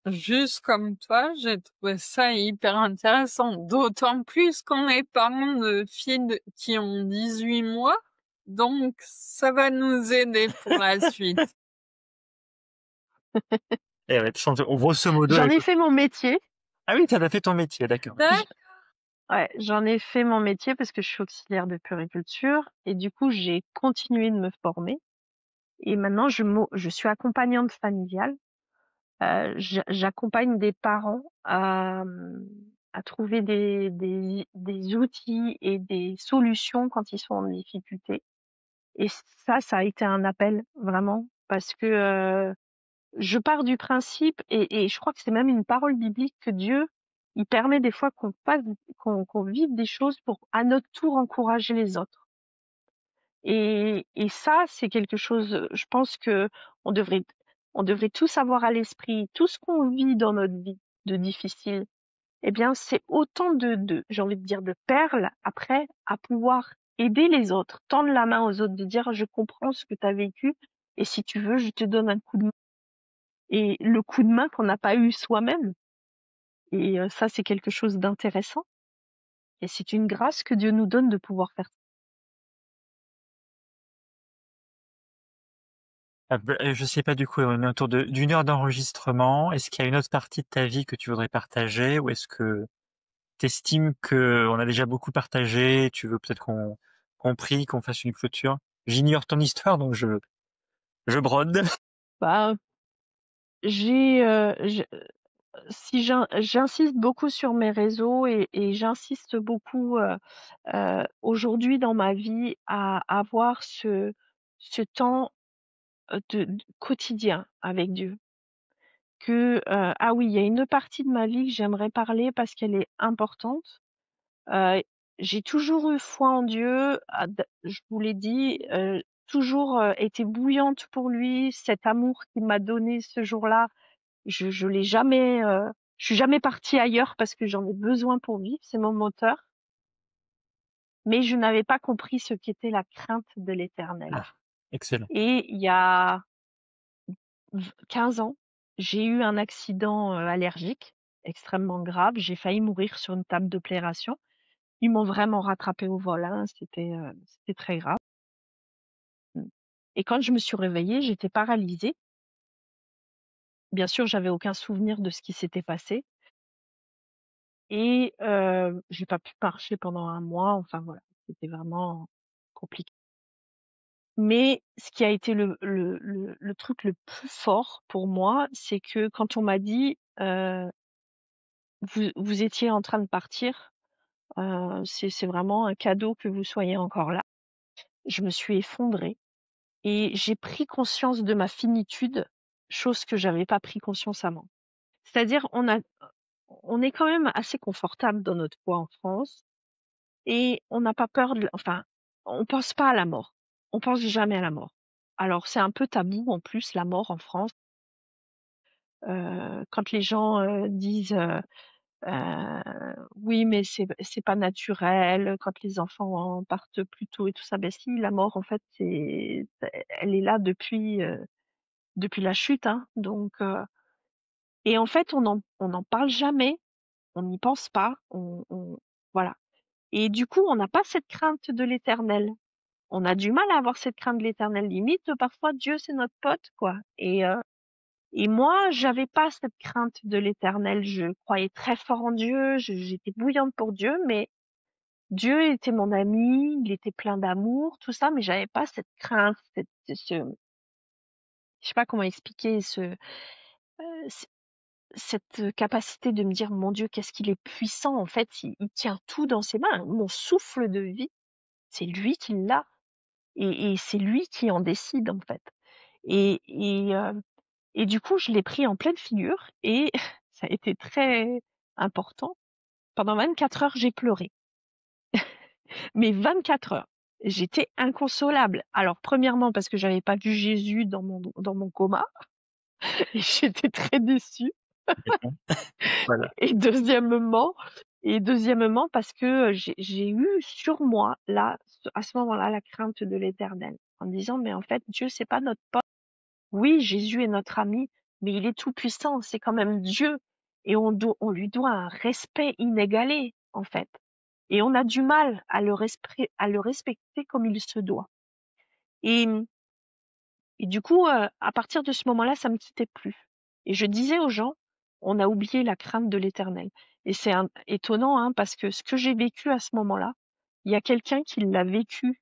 Speaker 3: Juste comme toi, j'ai trouvé ça hyper intéressant, d'autant plus qu'on est parents de filles qui ont 18 mois, donc ça va nous aider pour la suite.
Speaker 1: Eh ouais, grosso modo.
Speaker 2: J'en ai fait mon métier.
Speaker 1: Ah oui, t'as fait ton métier, d'accord.
Speaker 2: Ouais, j'en ai fait mon métier parce que je suis auxiliaire de puériculture et du coup, j'ai continué de me former. Et maintenant, je suis accompagnante familiale. J'accompagne des parents à trouver des outils et des solutions quand ils sont en difficulté. Et ça a été un appel vraiment parce que je pars du principe et je crois que c'est même une parole biblique que Dieu, il permet des fois qu'on vive des choses pour à notre tour encourager les autres. Et ça, c'est quelque chose, je pense que on devrait tous avoir à l'esprit, tout ce qu'on vit dans notre vie de difficile, eh bien, c'est autant j'ai envie de dire, de perles après à pouvoir aider les autres, tendre la main aux autres, de dire, je comprends ce que tu as vécu et si tu veux, je te donne un coup de main. Et le coup de main qu'on n'a pas eu soi-même. Et ça, c'est quelque chose d'intéressant. Et c'est une grâce que Dieu nous donne de pouvoir faire ça.
Speaker 1: Je sais pas, du coup, on est autour d'une heure d'enregistrement. Est-ce qu'il y a une autre partie de ta vie que tu voudrais partager ou est-ce que t'estimes qu'on a déjà beaucoup partagé, tu veux peut-être qu'on prie, qu'on fasse une clôture? J'ignore ton histoire, donc je brode.
Speaker 2: Bah, si j'insiste beaucoup sur mes réseaux et j'insiste beaucoup aujourd'hui dans ma vie à avoir ce temps de quotidien avec Dieu. que ah oui, il y a une partie de ma vie que j'aimerais parler parce qu'elle est importante. J'ai toujours eu foi en Dieu, je vous l'ai dit, toujours été bouillante pour lui. Cet amour qu'il m'a donné ce jour-là, je l'ai jamais, je suis jamais partie ailleurs parce que j'en ai besoin pour vivre. C'est mon moteur. Mais je n'avais pas compris ce qu'était la crainte de l'Éternel.
Speaker 1: Ah, excellent.
Speaker 2: Et il y a 15 ans, j'ai eu un accident allergique extrêmement grave. J'ai failli mourir sur une table d'opération. Ils m'ont vraiment rattrapé au vol, hein. C'était très grave. Et quand je me suis réveillée, j'étais paralysée. Bien sûr, j'avais aucun souvenir de ce qui s'était passé. Et j'ai pas pu marcher pendant 1 mois. Enfin voilà, c'était vraiment compliqué. Mais ce qui a été le truc le plus fort pour moi, c'est que quand on m'a dit vous étiez en train de partir, c'est vraiment un cadeau que vous soyez encore là. Je me suis effondrée et j'ai pris conscience de ma finitude, chose que j'avais pas pris conscience avant. C'est-à-dire on est quand même assez confortable dans notre foi en France et on n'a pas peur enfin, on pense pas à la mort. On pense jamais à la mort. Alors c'est un peu tabou en plus la mort en France. Quand les gens disent oui mais c'est pas naturel quand les enfants partent plus tôt et tout ça. Ben si, la mort en fait elle est là depuis la chute, hein. Donc et en fait on n'en parle jamais, on n'y pense pas, voilà. Et du coup on n'a pas cette crainte de l'Éternel. On a du mal à avoir cette crainte de l'Éternel. Limite parfois Dieu c'est notre pote quoi. Et moi, j'avais pas cette crainte de l'Éternel. Je croyais très fort en Dieu, j'étais bouillante pour Dieu, mais Dieu était mon ami, il était plein d'amour, tout ça, mais j'avais pas cette crainte, je sais pas comment expliquer cette capacité de me dire, mon Dieu, qu'est-ce qu'il est puissant, en fait, il tient tout dans ses mains. Mon souffle de vie, c'est lui qui l'a, et c'est lui qui en décide, en fait. Et du coup, je l'ai pris en pleine figure et ça a été très important. Pendant 24 heures, j'ai pleuré. Mais 24 heures. J'étais inconsolable. Alors, premièrement, parce que j'avais pas vu Jésus dans mon coma. Et j'étais très déçue.
Speaker 1: Voilà.
Speaker 2: Et deuxièmement, parce que j'ai eu sur moi, là, à ce moment-là, la crainte de l'Éternel. En me disant, mais en fait, Dieu, c'est pas notre pote. Oui, Jésus est notre ami, mais il est tout puissant, c'est quand même Dieu. Et on lui doit un respect inégalé, en fait. Et on a du mal à le respecter comme il se doit. Et, et du coup, à partir de ce moment-là, ça me quittait plus. Et je disais aux gens, on a oublié la crainte de l'Éternel. Et c'est étonnant, hein, parce que ce que j'ai vécu à ce moment-là, il y a quelqu'un qui l'a vécu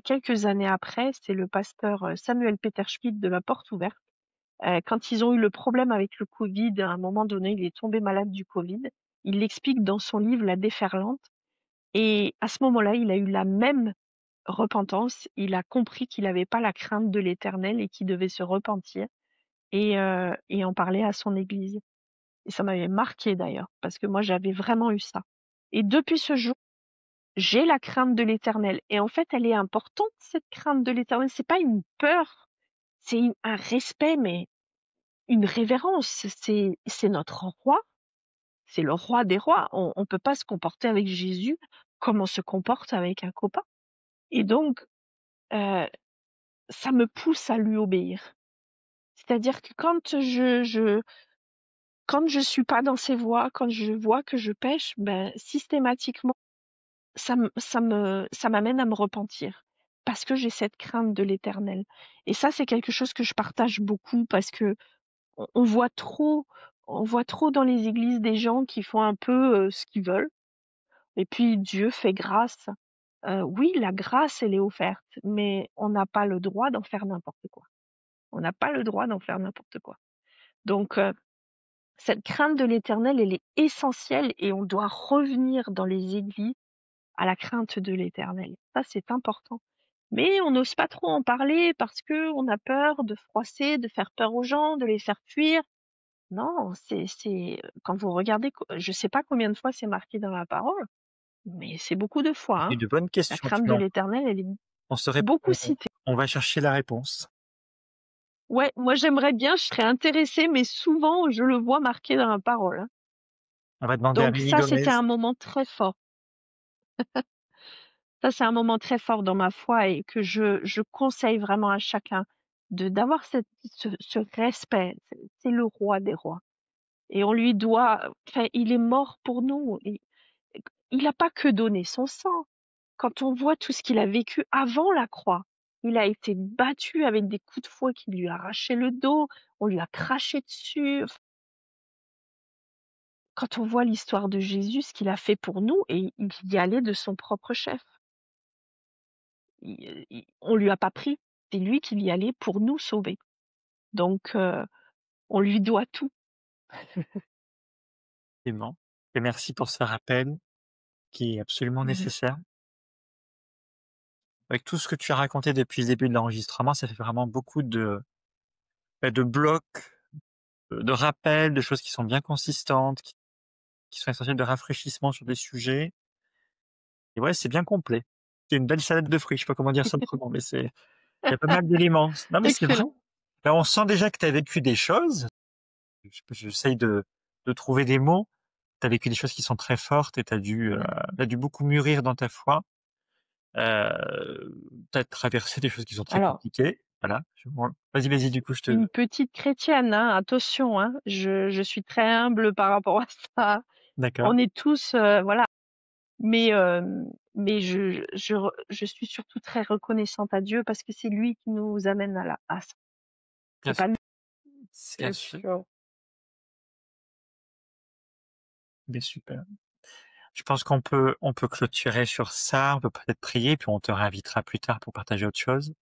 Speaker 2: quelques années après, c'est le pasteur Samuel Peter Schmidt de la Porte Ouverte. Quand ils ont eu le problème avec le Covid, à un moment donné, il est tombé malade du Covid. Il l'explique dans son livre La Déferlante. Et à ce moment-là, il a eu la même repentance. Il a compris qu'il n'avait pas la crainte de l'Éternel et qu'il devait se repentir et en parler à son église. Et ça m'avait marqué d'ailleurs, parce que moi, j'avais vraiment eu ça. Et depuis ce jour, j'ai la crainte de l'Éternel. Et en fait, elle est importante, cette crainte de l'Éternel. C'est pas une peur, c'est un respect, mais une révérence. C'est notre roi, c'est le roi des rois. On peut pas se comporter avec Jésus comme on se comporte avec un copain. Et donc, ça me pousse à lui obéir. C'est-à-dire que quand je suis pas dans ses voies, quand je vois que je pêche, ben systématiquement, ça m'amène à me repentir parce que j'ai cette crainte de l'Éternel. Et ça, c'est quelque chose que je partage beaucoup parce que on voit trop dans les églises des gens qui font un peu ce qu'ils veulent. Et puis Dieu fait grâce. Oui, la grâce, elle est offerte, mais on n'a pas le droit d'en faire n'importe quoi. On n'a pas le droit d'en faire n'importe quoi. Donc, cette crainte de l'Éternel, elle est essentielle et on doit revenir dans les églises à la crainte de l'Éternel. Ça, c'est important. Mais on n'ose pas trop en parler parce que on a peur de froisser, de faire peur aux gens, de les faire fuir. Non, quand vous regardez, je sais pas combien de fois c'est marqué dans la parole, mais c'est beaucoup de fois,
Speaker 1: C'est
Speaker 2: hein.
Speaker 1: une bonne
Speaker 2: La
Speaker 1: question,
Speaker 2: crainte
Speaker 1: tu
Speaker 2: de
Speaker 1: vois.
Speaker 2: l'Éternel, elle est
Speaker 1: On se rép
Speaker 2: beaucoup citée.
Speaker 1: on va chercher la réponse.
Speaker 2: Ouais, moi j'aimerais bien, je serais intéressée, mais souvent je le vois marqué dans la parole, hein.
Speaker 1: On va demander à
Speaker 2: Donc
Speaker 1: Rémi
Speaker 2: ça,
Speaker 1: Gomez.
Speaker 2: c'était un moment très fort. Ça, c'est un moment très fort dans ma foi et que je conseille vraiment à chacun d'avoir ce respect. C'est le roi des rois. Et on lui doit, enfin, il est mort pour nous. Il n'a pas que donné son sang. Quand on voit tout ce qu'il a vécu avant la croix, il a été battu avec des coups de fouet qui lui arrachaient le dos, on lui a craché dessus. Quand on voit l'histoire de Jésus, ce qu'il a fait pour nous, et il y allait de son propre chef. On lui a pas pris, c'est lui qui y allait pour nous sauver. Donc, on lui doit tout.
Speaker 1: Effectivement. Et merci pour ce rappel qui est absolument nécessaire. Avec tout ce que tu as raconté depuis le début de l'enregistrement, ça fait vraiment beaucoup de blocs, de rappels, de choses qui sont bien consistantes, qui sont essentielles de rafraîchissement sur des sujets. Et ouais, c'est bien complet. C'est une belle salade de fruits, je sais pas comment dire ça autrement, mais il y a pas mal d'éléments. Non, mais c'est vrai.
Speaker 2: Excellent.
Speaker 1: Là, on sent déjà que tu as vécu des choses. J'essaye de trouver des mots. Tu as vécu des choses qui sont très fortes et tu as dû beaucoup mûrir dans ta foi. Tu as traversé des choses qui sont très
Speaker 2: Alors,
Speaker 1: compliquées. Voilà. Vas-y, du coup, je te
Speaker 2: une petite chrétienne, hein, attention, hein, je suis très humble par rapport à ça.
Speaker 1: d'accord.
Speaker 2: On est tous, voilà. Mais, mais je suis surtout très reconnaissante à Dieu parce que c'est lui qui nous amène à ça.
Speaker 1: Bien
Speaker 2: C'est
Speaker 1: sûr,
Speaker 2: pas nous.
Speaker 3: C'est
Speaker 1: bien sûr.
Speaker 3: sûr.
Speaker 1: Bien super. Je pense on peut clôturer sur ça, on peut peut-être prier, puis on te réinvitera plus tard pour partager autre chose.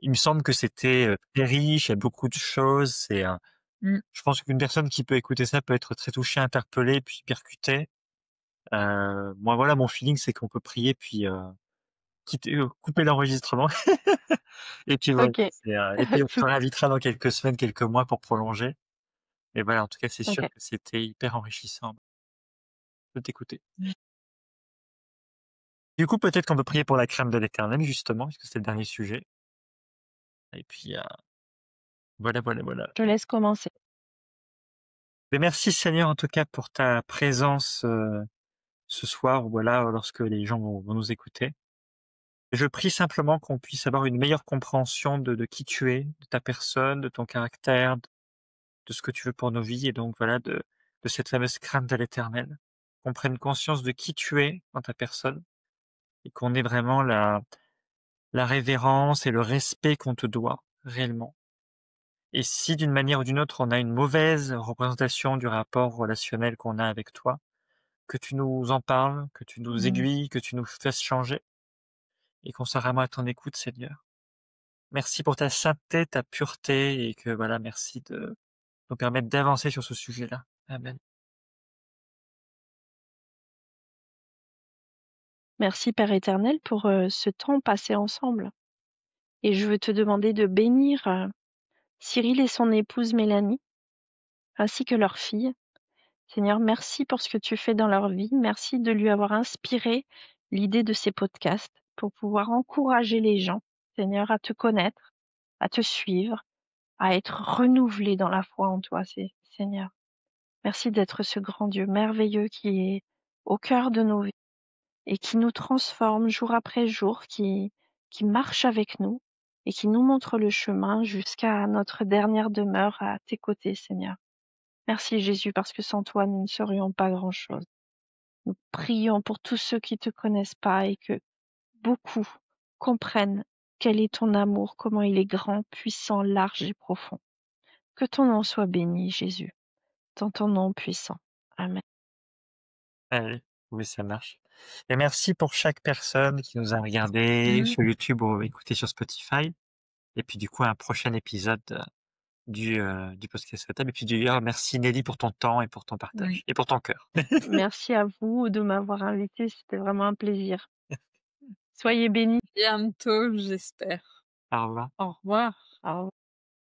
Speaker 1: Il me semble que c'était, très riche, il y a beaucoup de choses, je pense qu'une personne qui peut écouter ça peut être très touchée, interpellée, puis percutée. Moi, voilà, mon feeling, c'est qu'on peut prier, puis, couper l'enregistrement et puis voilà,
Speaker 2: OK.
Speaker 1: et puis on te réinvitera dans quelques semaines, quelques mois pour prolonger. Mais voilà, en tout cas, c'est sûr
Speaker 2: OK.
Speaker 1: que c'était hyper enrichissant de t'écouter. Du coup, peut-être qu'on peut prier pour la crainte de l'Éternel, justement, puisque c'est le dernier sujet. Et puis, voilà.
Speaker 2: Je laisse commencer.
Speaker 1: Mais merci Seigneur, en tout cas, pour ta présence, ce soir, ou voilà, lorsque les gens vont nous écouter. Je prie simplement qu'on puisse avoir une meilleure compréhension de qui tu es, de ta personne, de ton caractère, de ce que tu veux pour nos vies, et donc voilà, de cette fameuse crainte de l'Éternel. Qu'on prenne conscience de qui tu es dans ta personne, et qu'on ait vraiment la révérence et le respect qu'on te doit réellement. Et si d'une manière ou d'une autre, on a une mauvaise représentation du rapport relationnel qu'on a avec toi, que tu nous en parles, que tu nous aiguilles, que tu nous fasses changer, et qu'on soit vraiment à ton écoute, Seigneur. Merci pour ta sainteté, ta pureté, et que voilà, merci de nous permettre d'avancer sur ce sujet-là. Amen.
Speaker 2: Merci Père éternel pour, ce temps passé ensemble. Et je veux te demander de bénir, Cyril et son épouse Mélanie, ainsi que leur fille. Seigneur, merci pour ce que tu fais dans leur vie. Merci de lui avoir inspiré l'idée de ces podcasts pour pouvoir encourager les gens, Seigneur, à te connaître, à te suivre, à être renouvelés dans la foi en toi, Seigneur. Merci d'être ce grand Dieu merveilleux qui est au cœur de nos vies et qui nous transforme jour après jour, qui marche avec nous et qui nous montre le chemin jusqu'à notre dernière demeure à tes côtés, Seigneur. Merci Jésus, parce que sans toi, nous ne serions pas grand-chose. Nous prions pour tous ceux qui te connaissent pas et que beaucoup comprennent quel est ton amour, comment il est grand, puissant, large et profond. Que ton nom soit béni, Jésus, dans ton nom puissant. Amen.
Speaker 1: Allez, oui, ça marche. Et merci pour chaque personne qui nous a regardé
Speaker 3: Mm.
Speaker 1: sur YouTube ou écouté sur Spotify. Et puis du coup, un prochain épisode du podcast à table. Et puis d'ailleurs, merci Nelly pour ton temps et pour ton partage
Speaker 3: Oui.
Speaker 1: et pour ton cœur.
Speaker 2: Merci à vous de m'avoir invité, c'était vraiment un plaisir. Soyez bénis.
Speaker 3: Bientôt, j'espère.
Speaker 1: Au revoir.
Speaker 3: Au revoir.
Speaker 2: Au revoir.